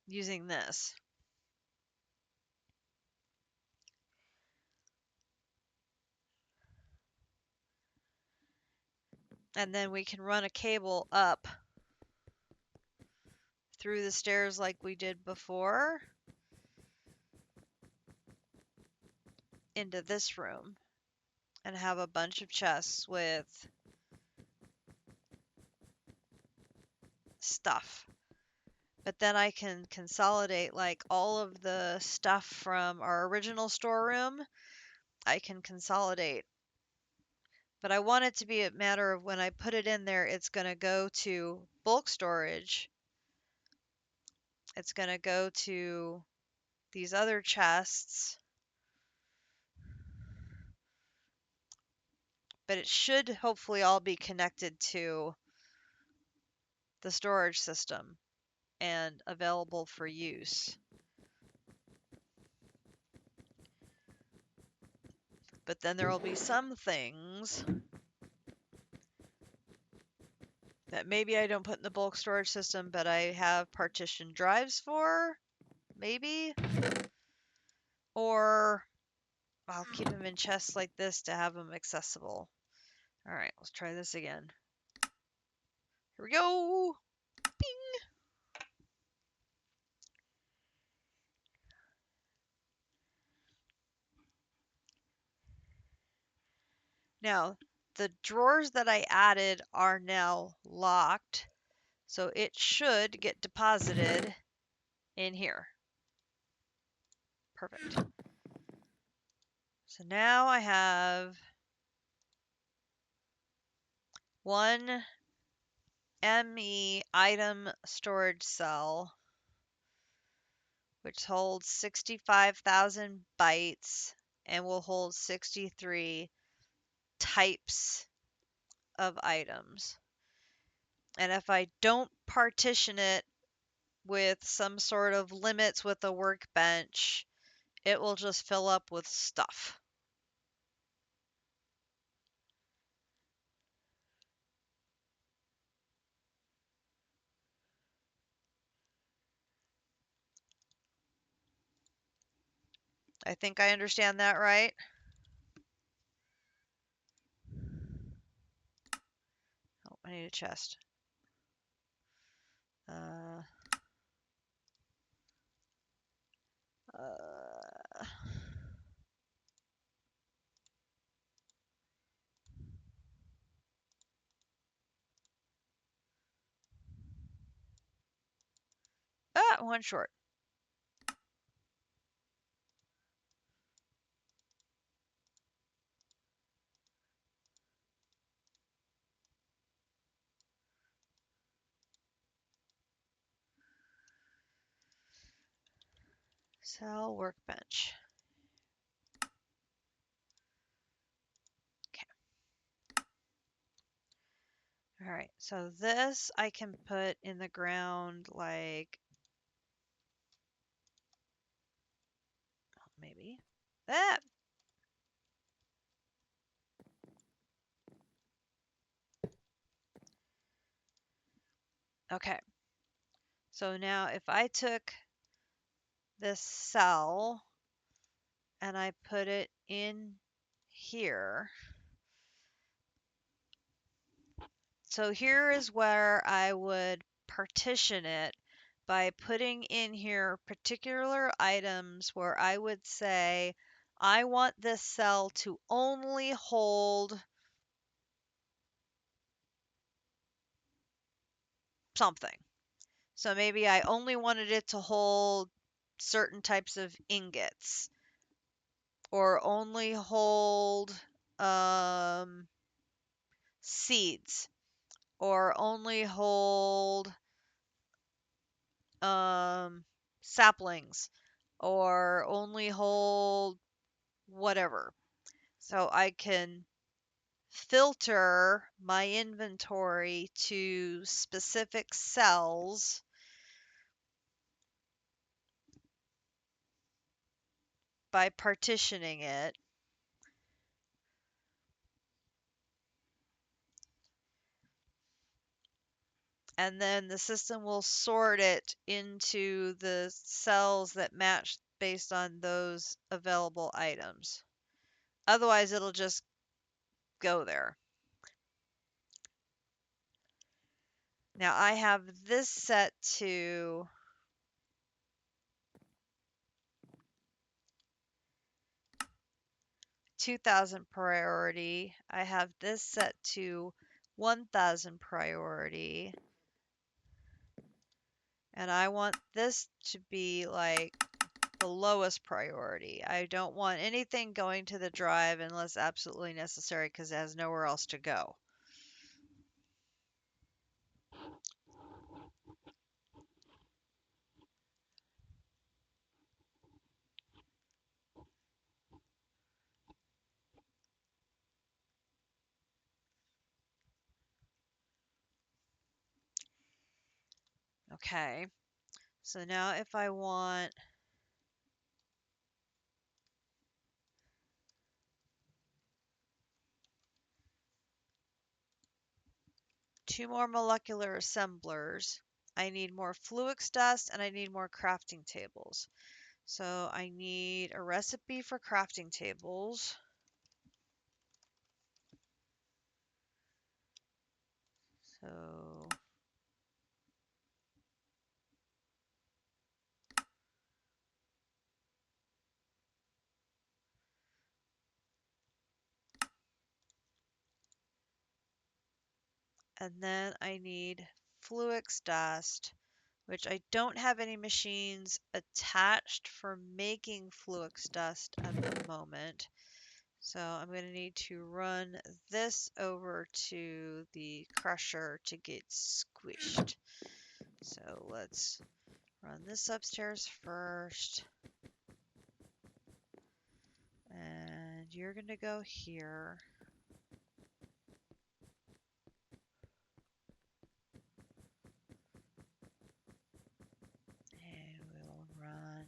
Speaker 1: using this. And then we can run a cable up through the stairs like we did before into this room and have a bunch of chests with stuff. But then I can consolidate like all of the stuff from our original storeroom. I can consolidate. But I want it to be a matter of when I put it in there, it's going to go to bulk storage. It's going to go to these other chests. But it should hopefully all be connected to the storage system and available for use. But then there will be some things that maybe I don't put in the bulk storage system, but I have partition drives for, maybe. Or I'll keep them in chests like this to have them accessible. All right, let's try this again. Here we go. Bing. Now, the drawers that I added are now locked, so it should get deposited in here. Perfect. So now I have one ME item storage cell, which holds 65,000 bytes and will hold 63 types of items. And if I don't partition it with some sort of limits with a workbench, it will just fill up with stuff. I think I understand that right. Oh, I need a chest. Uh, one short. Cell workbench. Okay. All right, so this I can put in the ground like maybe. Ah! Okay. So now if I took this cell and I put it in here. So here is where I would partition it by putting in here particular items where I would say, I want this cell to only hold something. So maybe I only wanted it to hold certain types of ingots or only hold um, seeds or only hold um, saplings or only hold whatever. So I can filter my inventory to specific cells by partitioning it. And then the system will sort it into the cells that match based on those available items. Otherwise, it'll just go there. Now I have this set to 2000 priority. I have this set to 1000 priority. And I want this to be like the lowest priority. I don't want anything going to the drive unless absolutely necessary because it has nowhere else to go. Okay, so now if I want two more molecular assemblers, I need more Fluix dust and I need more crafting tables. So I need a recipe for crafting tables. So and then I need Fluix dust, which I don't have any machines attached for making Fluix dust at the moment. So I'm going to need to run this over to the crusher to get squished. So let's run this upstairs first. And you're going to go here. And we'll run.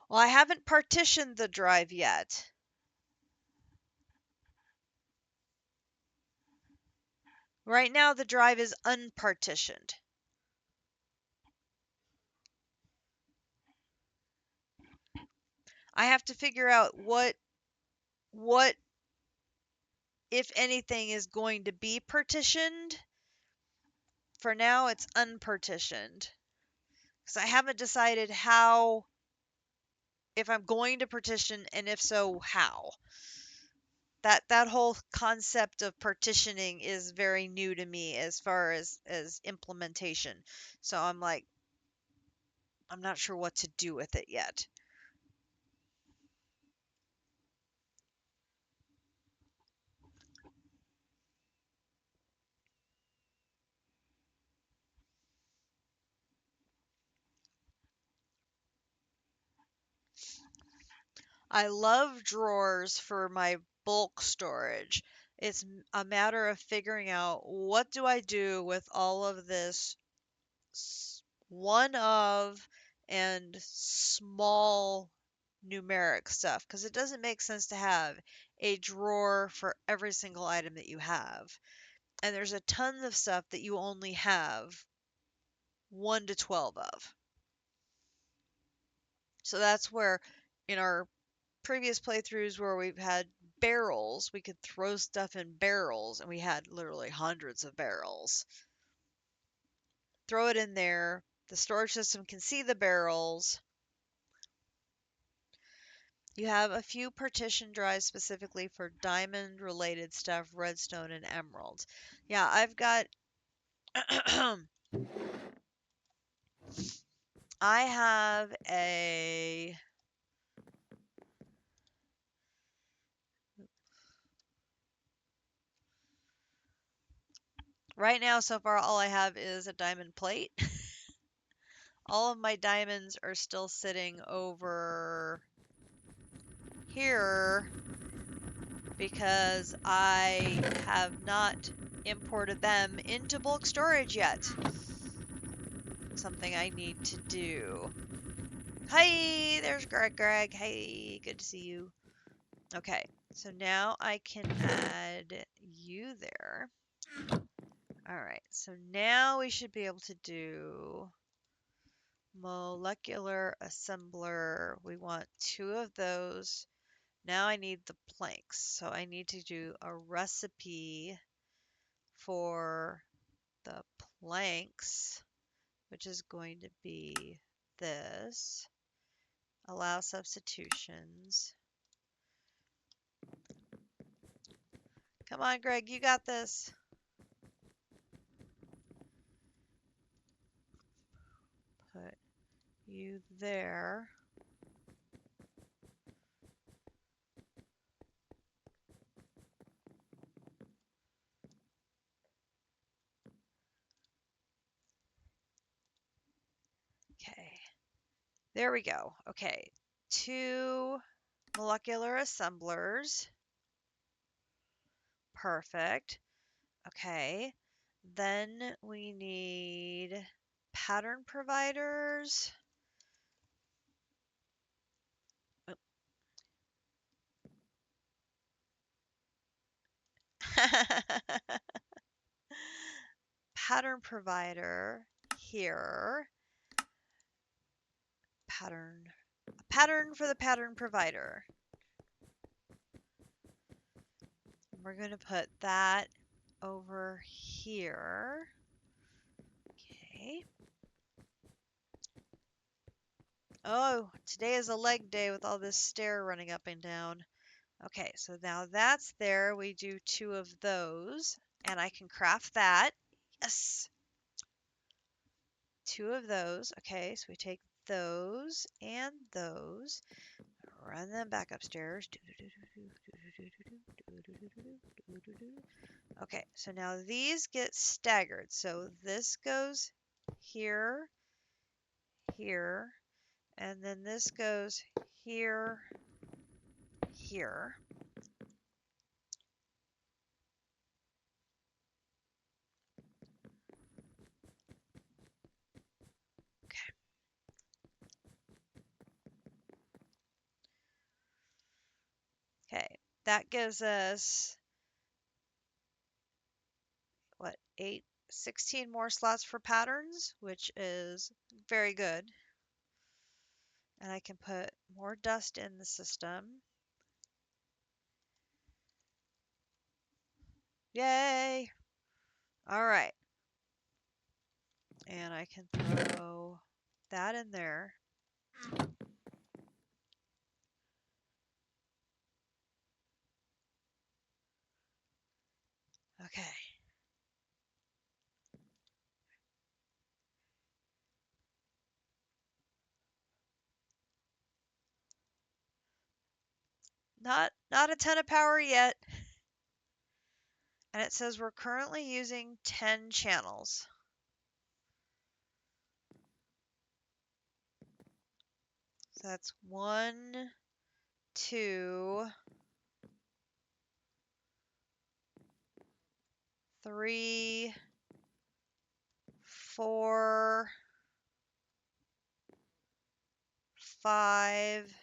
Speaker 1: Well, I haven't partitioned the drive yet. Right now, the drive is unpartitioned. I have to figure out what, if anything, is going to be partitioned. For now, it's unpartitioned. Because I haven't decided how, if I'm going to partition, and if so, how. That whole concept of partitioning is very new to me as far as implementation. So I'm like, I'm not sure what to do with it yet. I love drawers for my bulk storage. It's a matter of figuring out what do I do with all of this one of and small numeric stuff because it doesn't make sense to have a drawer for every single item that you have. And there's a ton of stuff that you only have 1 to 12 of. So that's where in our previous playthroughs where we've had barrels, we could throw stuff in barrels and we had literally hundreds of barrels. Throw it in there. The storage system can see the barrels. You have a few partition drives specifically for diamond related stuff, redstone and emeralds. Yeah, I've got I have a right now so far all I have is a diamond plate. All of my diamonds are still sitting over here because I have not imported them into bulk storage yet. Something I need to do. Hi, there's Greg. Hey, good to see you. Okay, so now I can add you there. All right, so now we should be able to do molecular assembler. We want 2 of those. Now I need the planks. So I need to do a recipe for the planks, which is going to be this. Allow substitutions. Come on, Greg, you got this. Put you there. Okay, there we go. Okay, 2 molecular assemblers. Perfect. Okay, then we need pattern providers. Pattern provider here. Pattern for the pattern provider. We're going to put that over here. Okay. Oh, today is a leg day with all this stair running up and down. Okay, so now that's there. We do 2 of those, and I can craft that. Yes! 2 of those. Okay, so we take those and those, run them back upstairs. Okay, so now these get staggered. So this goes here, here, and then this goes here, here. Okay, that gives us, what, 16 more slots for patterns, which is very good. And I can put more dust in the system. Yay! All right. And I can throw that in there. Okay. Not a ton of power yet. And it says we're currently using 10 channels. So that's 1, 2, 3, 4, 5.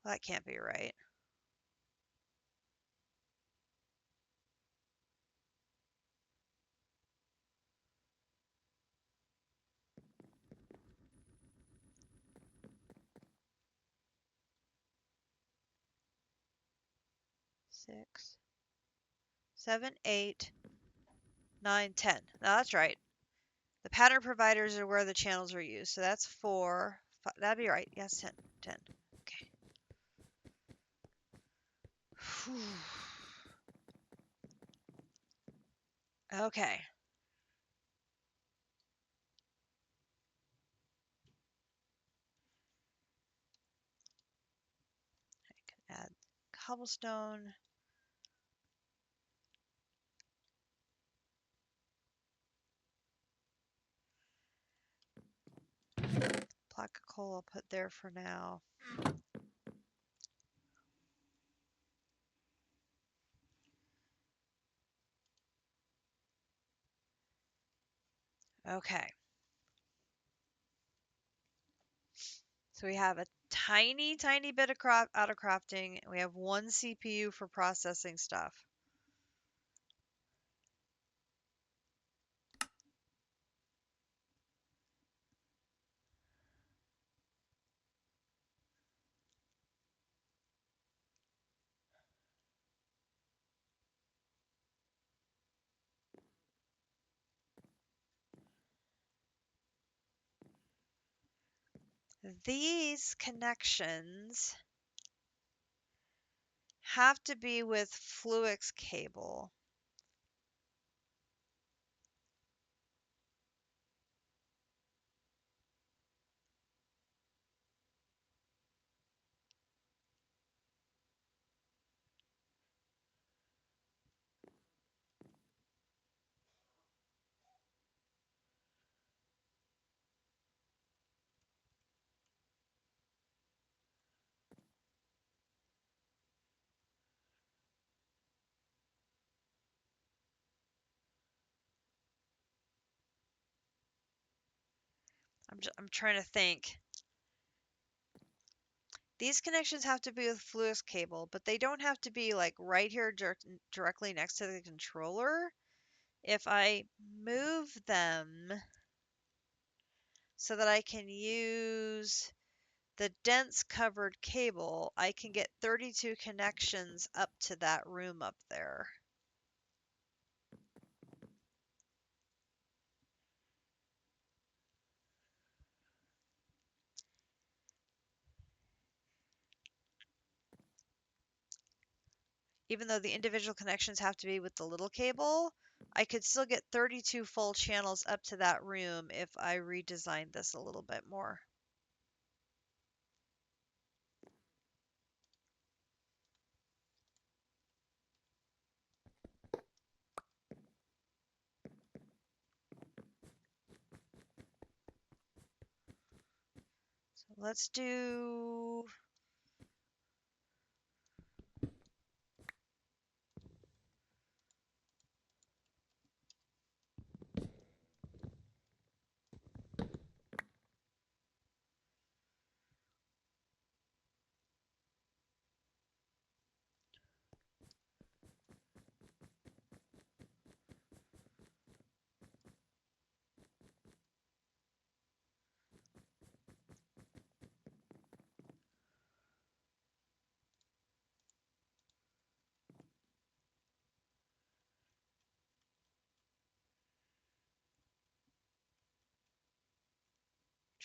Speaker 1: Well, that can't be right. Six, 7, 8, 9, 10. Now that's right. The pattern providers are where the channels are used. So that's 4. That'd be right. Yes, 10. 10. Okay. Okay. I can add cobblestone. Block of coal I'll put there for now. Okay. So we have a tiny, tiny bit of auto crafting. We have 1 CPU for processing stuff. These connections have to be with Fluix cable. I'm trying to think. These connections have to be with Fluix cable, but they don't have to be like right here directly next to the controller. If I move them so that I can use the dense covered cable, I can get 32 connections up to that room up there. Even though the individual connections have to be with the little cable, I could still get 32 full channels up to that room if I redesigned this a little bit more. So let's do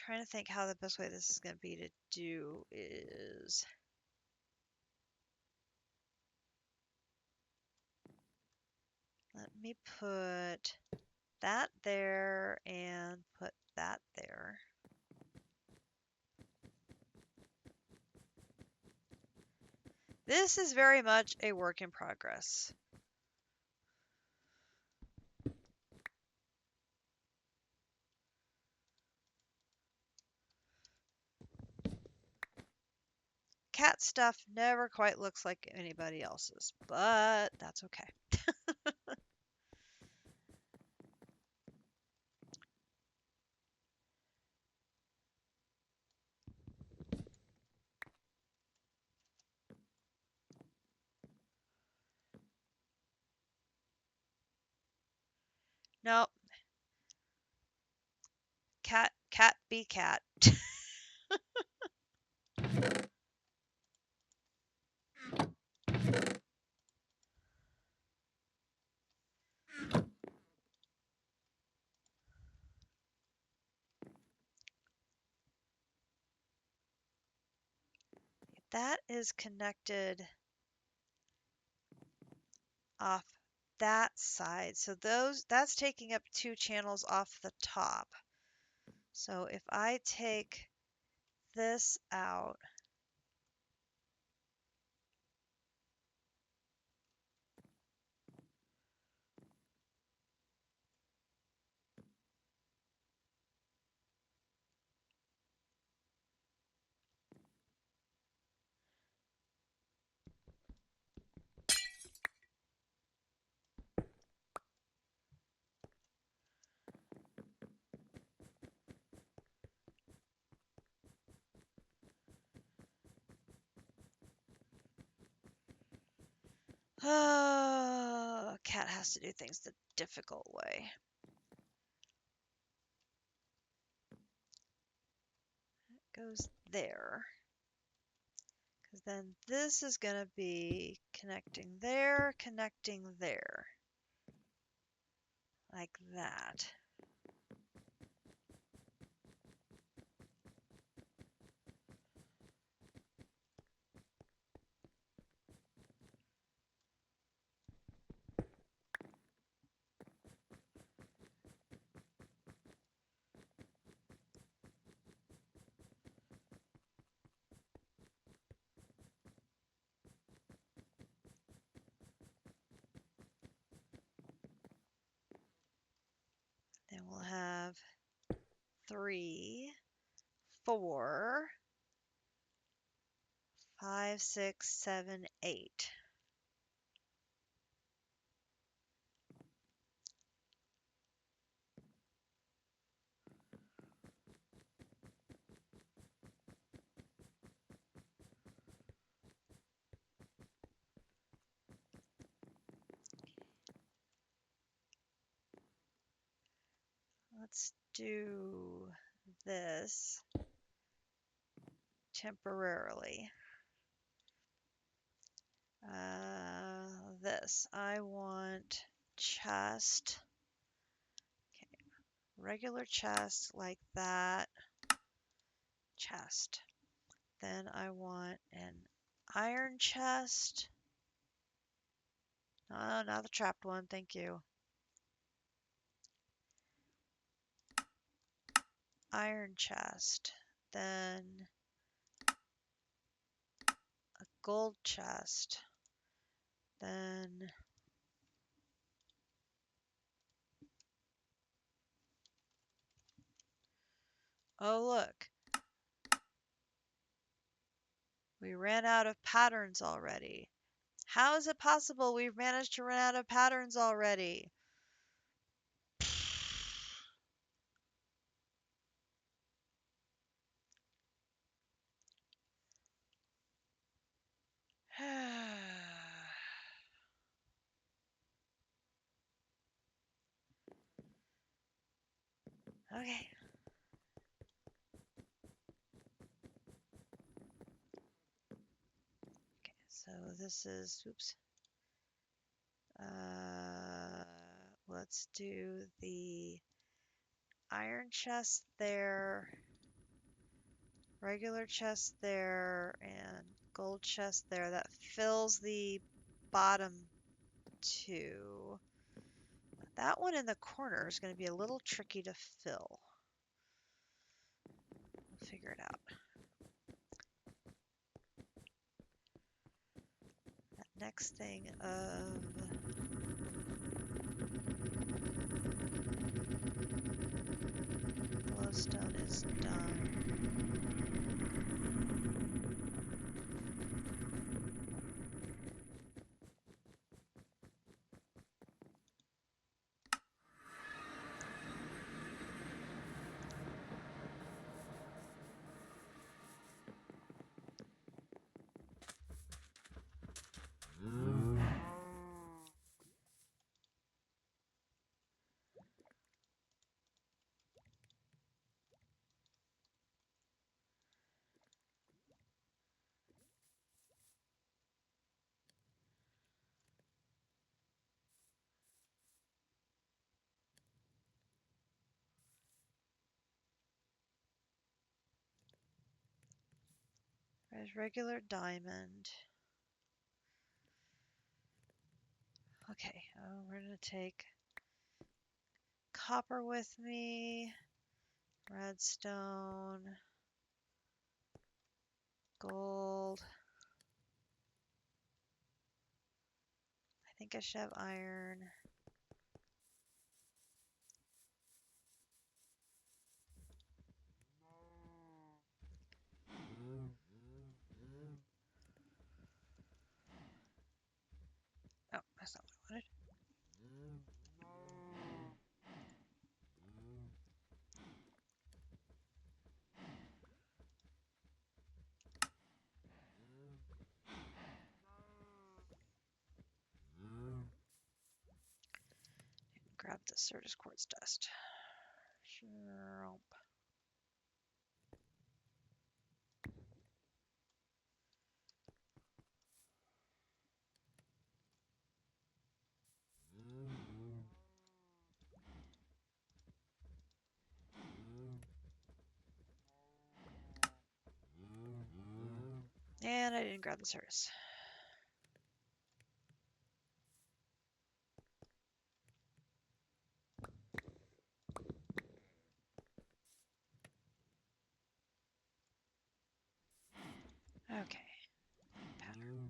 Speaker 1: trying to think how the best way this is going to be to do is let me put that there and put that there. This is very much a work in progress. Cat stuff never quite looks like anybody else's, but that's okay. No, cat be cat. That is connected off that side. So that's taking up 2 channels off the top. So if I take this out, cat has to do things the difficult way. It goes there. Because then this is going to be connecting there, like that. Then we'll have 3, 4, 5, 6, 7, 8. Let's do this temporarily. This, I want chest, okay, regular chest like that, chest. Then I want an iron chest. Oh, not the trapped one, thank you. Iron chest. Then a gold chest. Then oh look, we ran out of patterns already. How is it possible we've managed to run out of patterns already? Okay. Okay, so this is, oops. Let's do the iron chest there, regular chest there, and gold chest there. That fills the bottom 2. That one in the corner is going to be a little tricky to fill. We'll figure it out. next thing of glowstone is done. There's regular diamond. Okay, we're gonna take copper with me, redstone, gold. I think I should have iron. Oh, that's not what I wanted. Grab the Certus quartz dust. Sure. And I didn't grab the Certus. Okay. Pattern.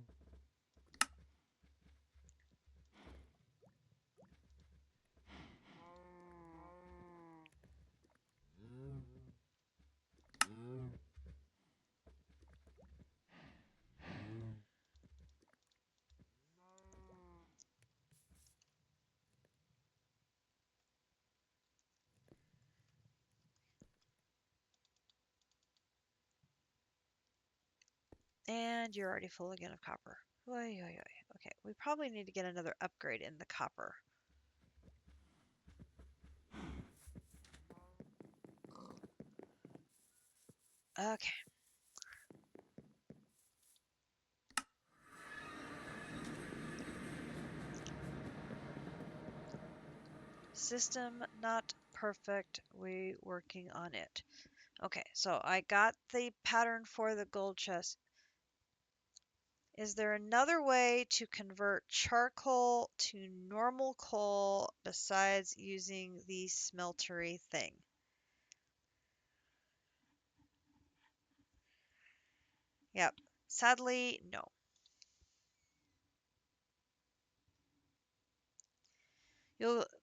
Speaker 1: And you're already full again of copper. Oy, oy, oy. Okay, we probably need to get another upgrade in the copper. Okay. System not perfect. We working on it. Okay, so I got the pattern for the gold chest. Is there another way to convert charcoal to normal coal besides using the smeltery thing? Yep. Sadly, no.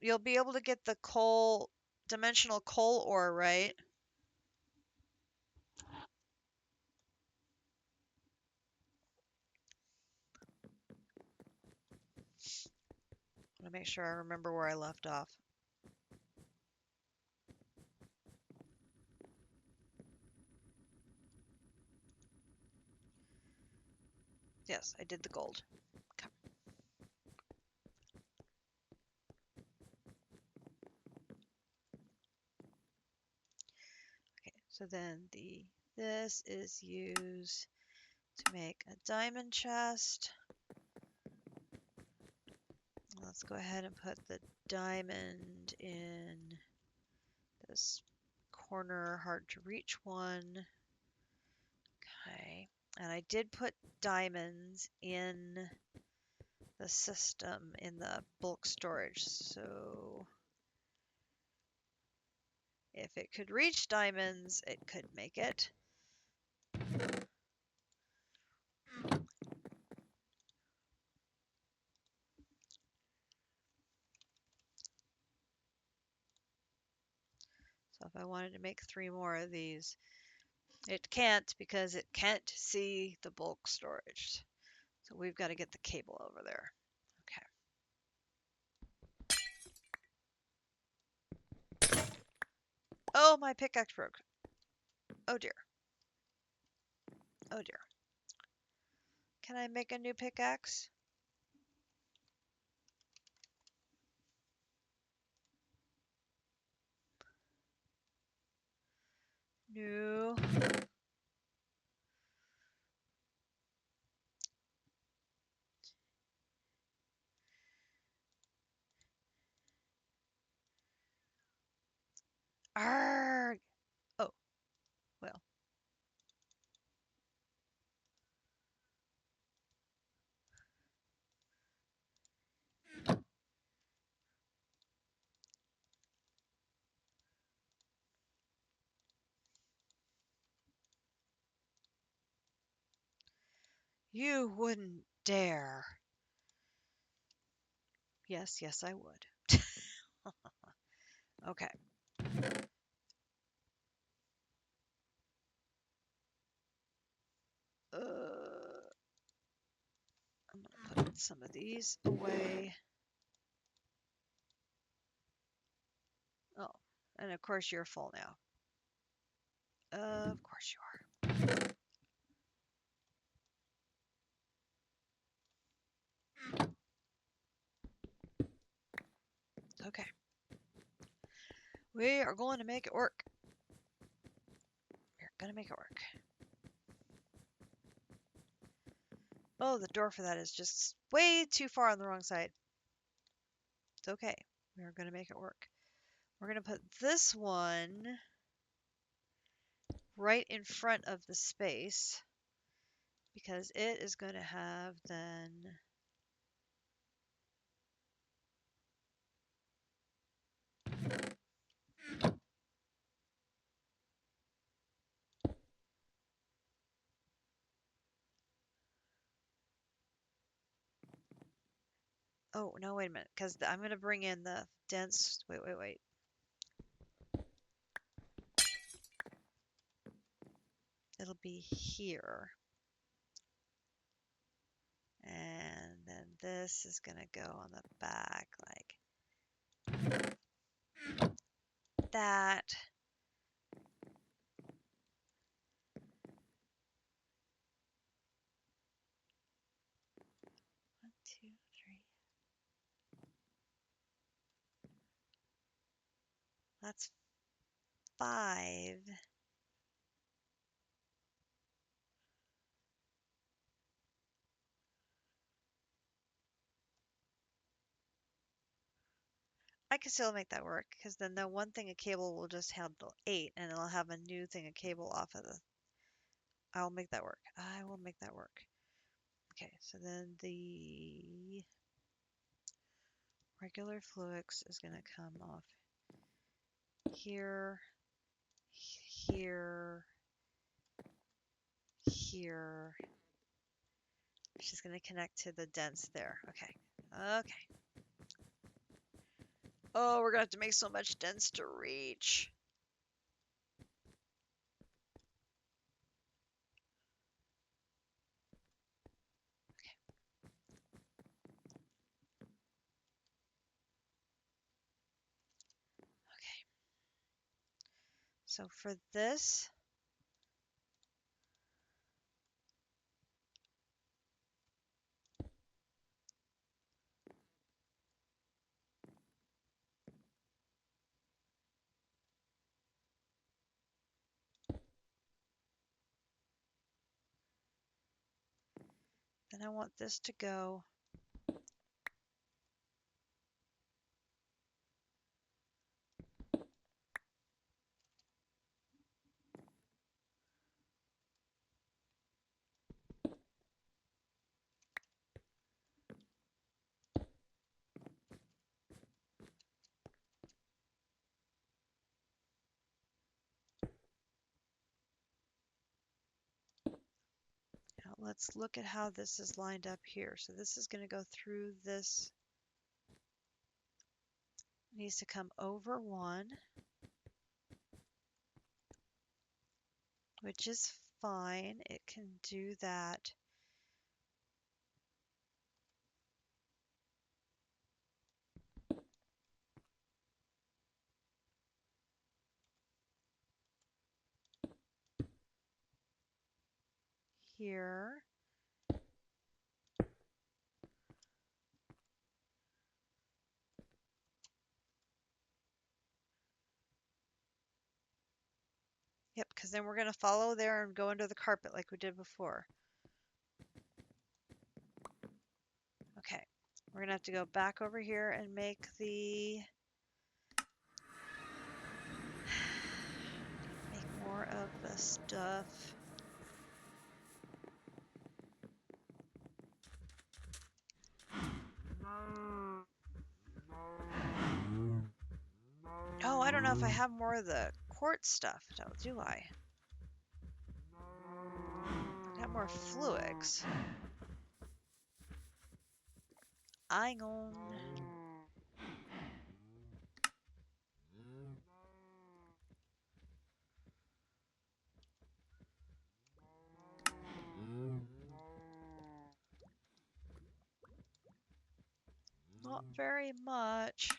Speaker 1: You'll be able to get the coal dimensional coal ore, right? I want to make sure I remember where I left off. Yes, I did the gold. Okay. Okay, so then this is used to make a diamond chest. Let's go ahead and put the diamond in this corner, hard to reach one. Okay, and I did put diamonds in the system in the bulk storage, so if it could reach diamonds, it could make it. if I wanted to make 3 more of these, it can't because it can't see the bulk storage. So we've got to get the cable over there. Okay. Oh, my pickaxe broke. Oh dear. Oh dear. Can I make a new pickaxe? No. Arrgh. Oh, well. You wouldn't dare. Yes, yes, I would. Okay. I'm gonna put some of these away. Oh, and of course you're full now. Of course you are. Okay. We are going to make it work. We're going to make it work. Oh, the door for that is just way too far on the wrong side. It's okay. We're going to make it work. We're going to put this one right in front of the space because it is going to have then... Oh, no, wait a minute, because I'm going to bring in the dense... Wait. It'll be here. And then this is going to go on the back like that. One, two, three. That's 5. I can still make that work because then the one thing of cable will just handle 8 and it'll have a new thing of cable off of the... I'll make that work. I will make that work. Okay, so then the regular Fluix is going to come off here, here, here. She's going to connect to the dense there. Okay. Oh, we're going to have to make so much dense to reach. Okay. So for this, then I want this to go now. Let's look at how this is lined up here. So this is going to go through this. It needs to come over 1. which is fine. It can do that. Here. Yep, because then we're going to follow there and go under the carpet like we did before. Okay, we're going to have to go back over here and make the... make more of the stuff. Oh, I don't know if I have more of the quartz stuff, do I? I got more fluids. Ion. Not very much.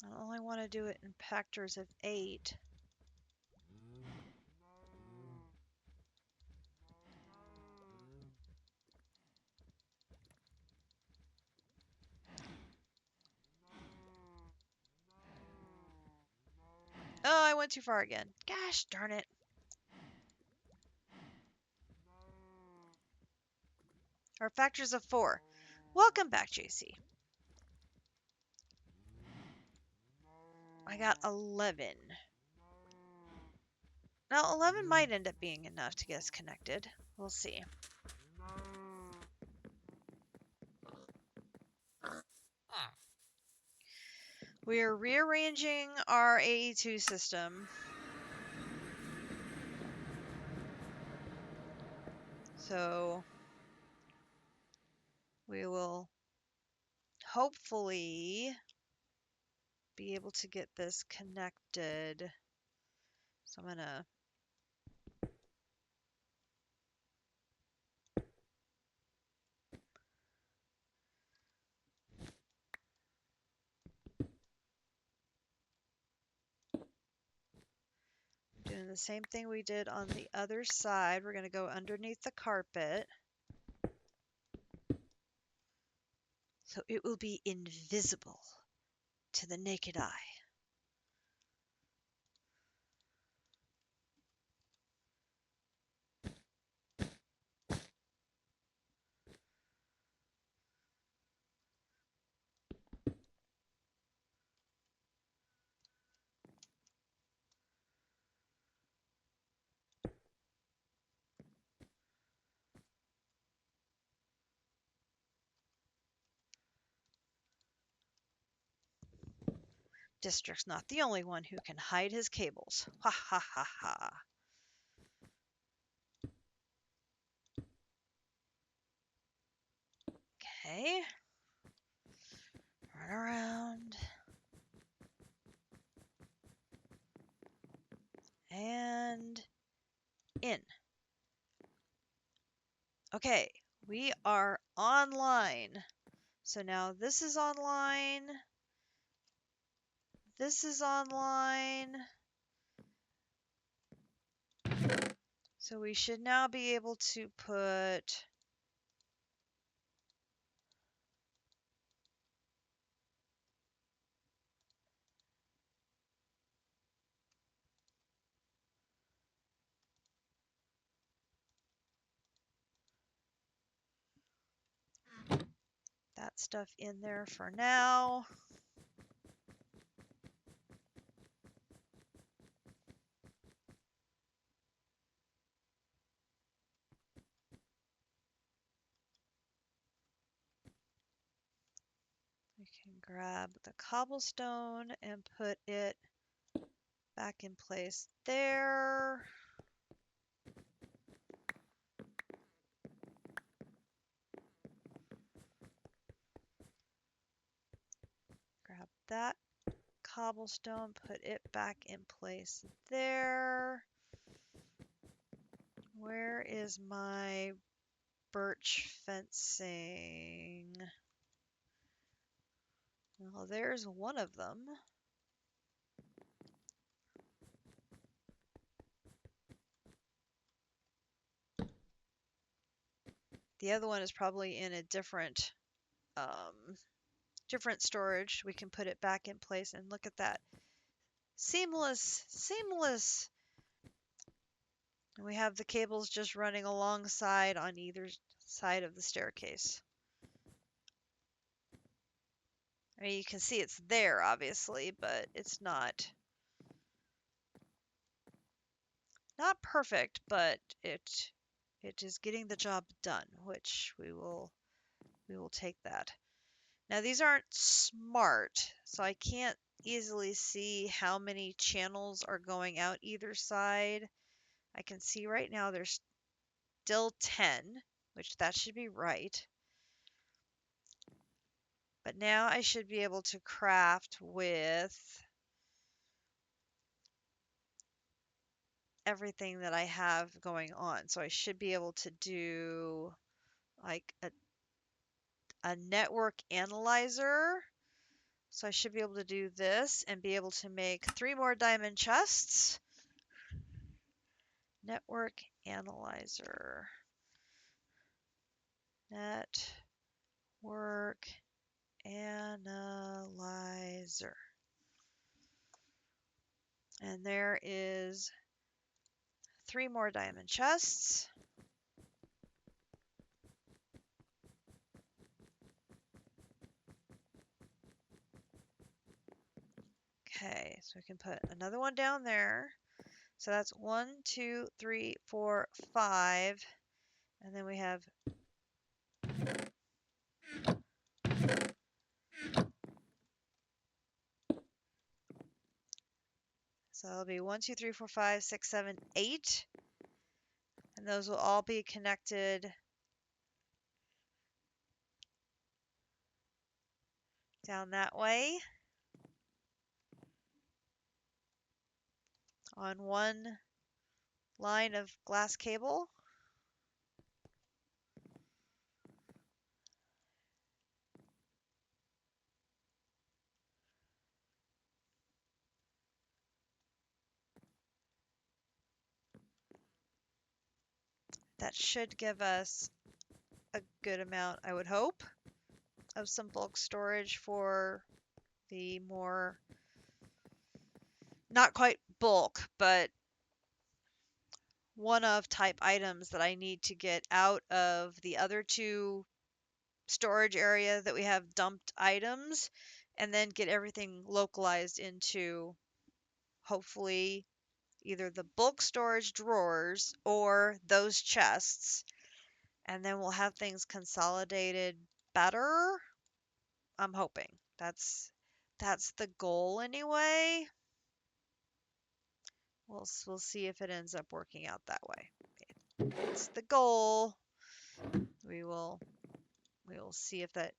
Speaker 1: I only want to do it in factors of 8. Oh, I went too far again. Gosh darn it. Or factors of 4. Welcome back, JC. I got 11. Now, 11 might end up being enough to get us connected. We'll see. We are rearranging our AE2 system. So we will hopefully be able to get this connected. So I'm going to doing the same thing we did on the other side. We're going to go underneath the carpet. So it will be invisible to the naked eye. District's not the only one who can hide his cables. Ha ha ha ha. Okay. Run around. And in. Okay, we are online. So now this is online. This is online. So we should now be able to put that stuff in there for now. We can grab the cobblestone and put it back in place there. that cobblestone, put it back in place there. Where is my birch fencing? Well, there's one of them. The other one is probably in a different different storage. We can put it back in place, and look at that. Seamless, seamless. And we have the cables just running alongside on either side of the staircase. I mean, you can see it's there, obviously, but it's not perfect, but it is getting the job done, which we will take that. Now these aren't smart, so I can't easily see how many channels are going out either side. I can see right now there's still 10, which that should be right. But now I should be able to craft with everything that I have going on. So I should be able to do like a network analyzer. So I should be able to do this and be able to make 3 more diamond chests. Network analyzer. Network analyzer. And there is 3 more diamond chests. Okay, so we can put another one down there. So that's 1, 2, 3, 4, 5. And then we have so it'll be 1, 2, 3, 4, 5, 6, 7, 8. And those will all be connected down that way on one line of glass cable. That should give us a good amount, I would hope, of some bulk storage for the more, not quite bulk, but one-of type items that I need to get out of the other 2 storage area that we have dumped items, and then get everything localized into hopefully either the bulk storage drawers or those chests, and then we'll have things consolidated better. I'm hoping that's the goal anyway. We'll see if it ends up working out that way. It's the goal. We will see if that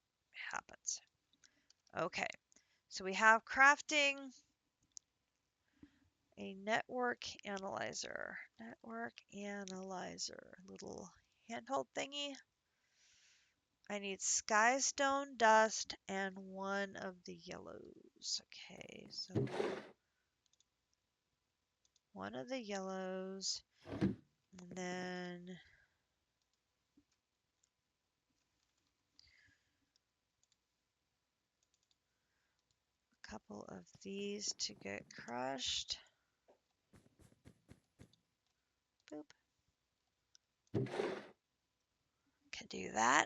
Speaker 1: happens. Okay, so we have crafting a network analyzer. Network analyzer, little handheld thingy. I need skystone, dust, and 1 of the yellows. Okay, so 1 of the yellows, and then a couple of these to get crushed. Boop. Can do that.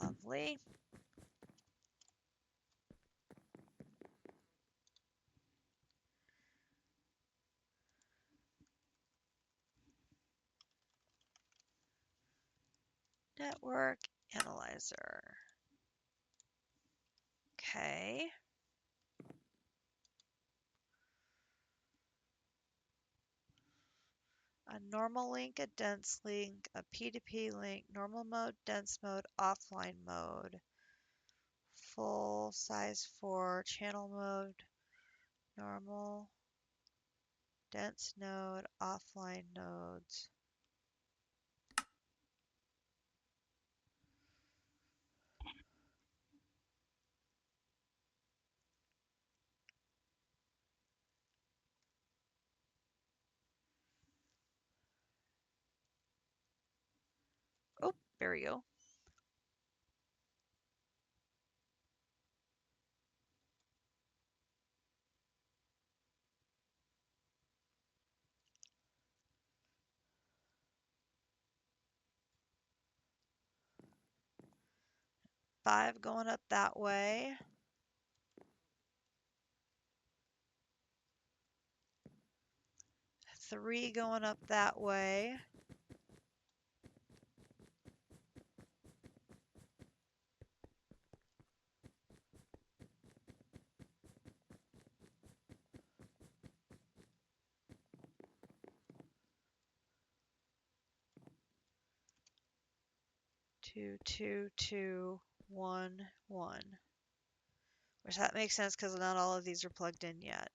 Speaker 1: Lovely. Network analyzer. Okay. a normal link, a dense link, a P2P link, normal mode, dense mode, offline mode, full size 4, channel mode, normal, dense node, offline nodes. Oh, there we go. Five going up that way. Three going up that way. Two, two, two, one, one. Which that makes sense because not all of these are plugged in yet.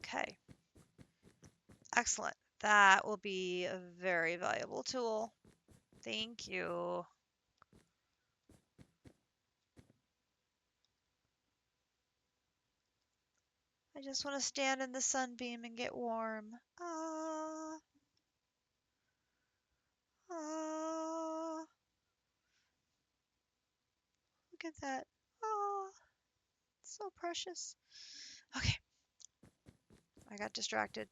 Speaker 1: Okay. Excellent. That will be a very valuable tool. Thank you. I just want to stand in the sunbeam and get warm. Ah, ah, look at that. Ah, so precious. Okay, I got distracted.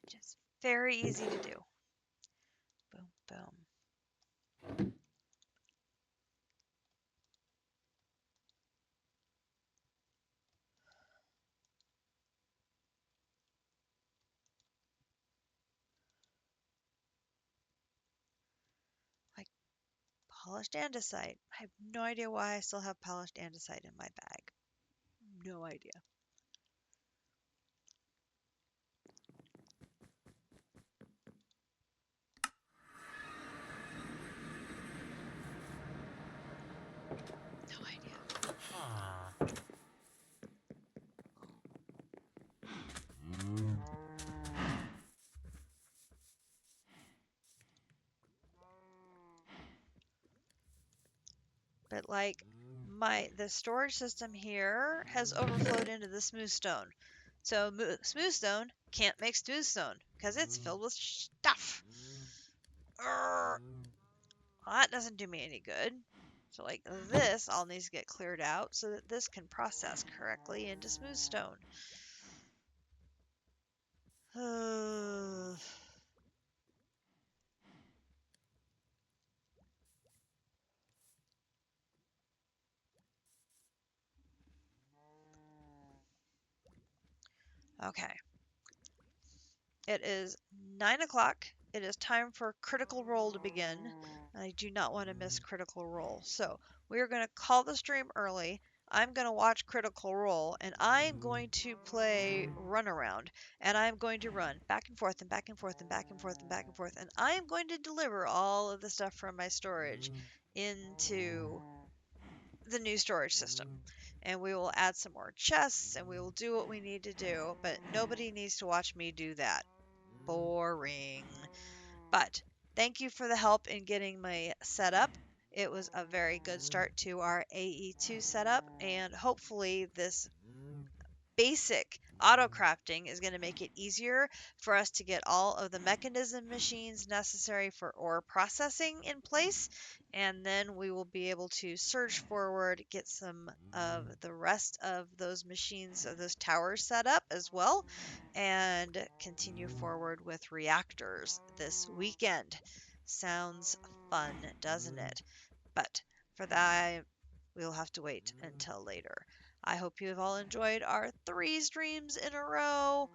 Speaker 1: Just very easy to do. Boom, boom. Like polished andesite. I have no idea why I still have polished andesite in my bag. No idea. No idea. But like the storage system here has overflowed into the smooth stone. So smooth stone can't make smooth stone because it's filled with stuff. Urgh. Well, that doesn't do me any good. So like this all needs to get cleared out so that this can process correctly into smooth stone. Okay. It is 9 o'clock. It is time for Critical Role to begin. I do not want to miss Critical Role. So we are going to call the stream early. I'm going to watch Critical Role, and I'm going to play Runaround. And I'm going to run back and forth and back and forth and back and forth and back and forth. And I'm going to deliver all of the stuff from my storage into the new storage system. And we will add some more chests, and we will do what we need to do. But nobody needs to watch me do that. Boring. But thank you for the help in getting my setup. It was a very good start to our AE2 setup, and hopefully this basic auto crafting is going to make it easier for us to get all of the mechanism machines necessary for ore processing in place, and then we will be able to surge forward, get some of the rest of those machines, of those towers set up as well, and continue forward with reactors this weekend. Sounds fun, doesn't it? But for that, we'll have to wait until later. I hope you have all enjoyed our 3 streams in a row.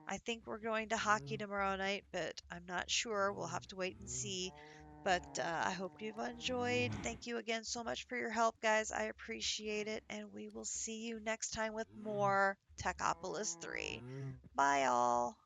Speaker 1: I think we're going to hockey tomorrow night, but I'm not sure. We'll have to wait and see. But I hope you've enjoyed. Thank you again so much for your help, guys. I appreciate it. And we will see you next time with more Techopolis 3. Bye, all.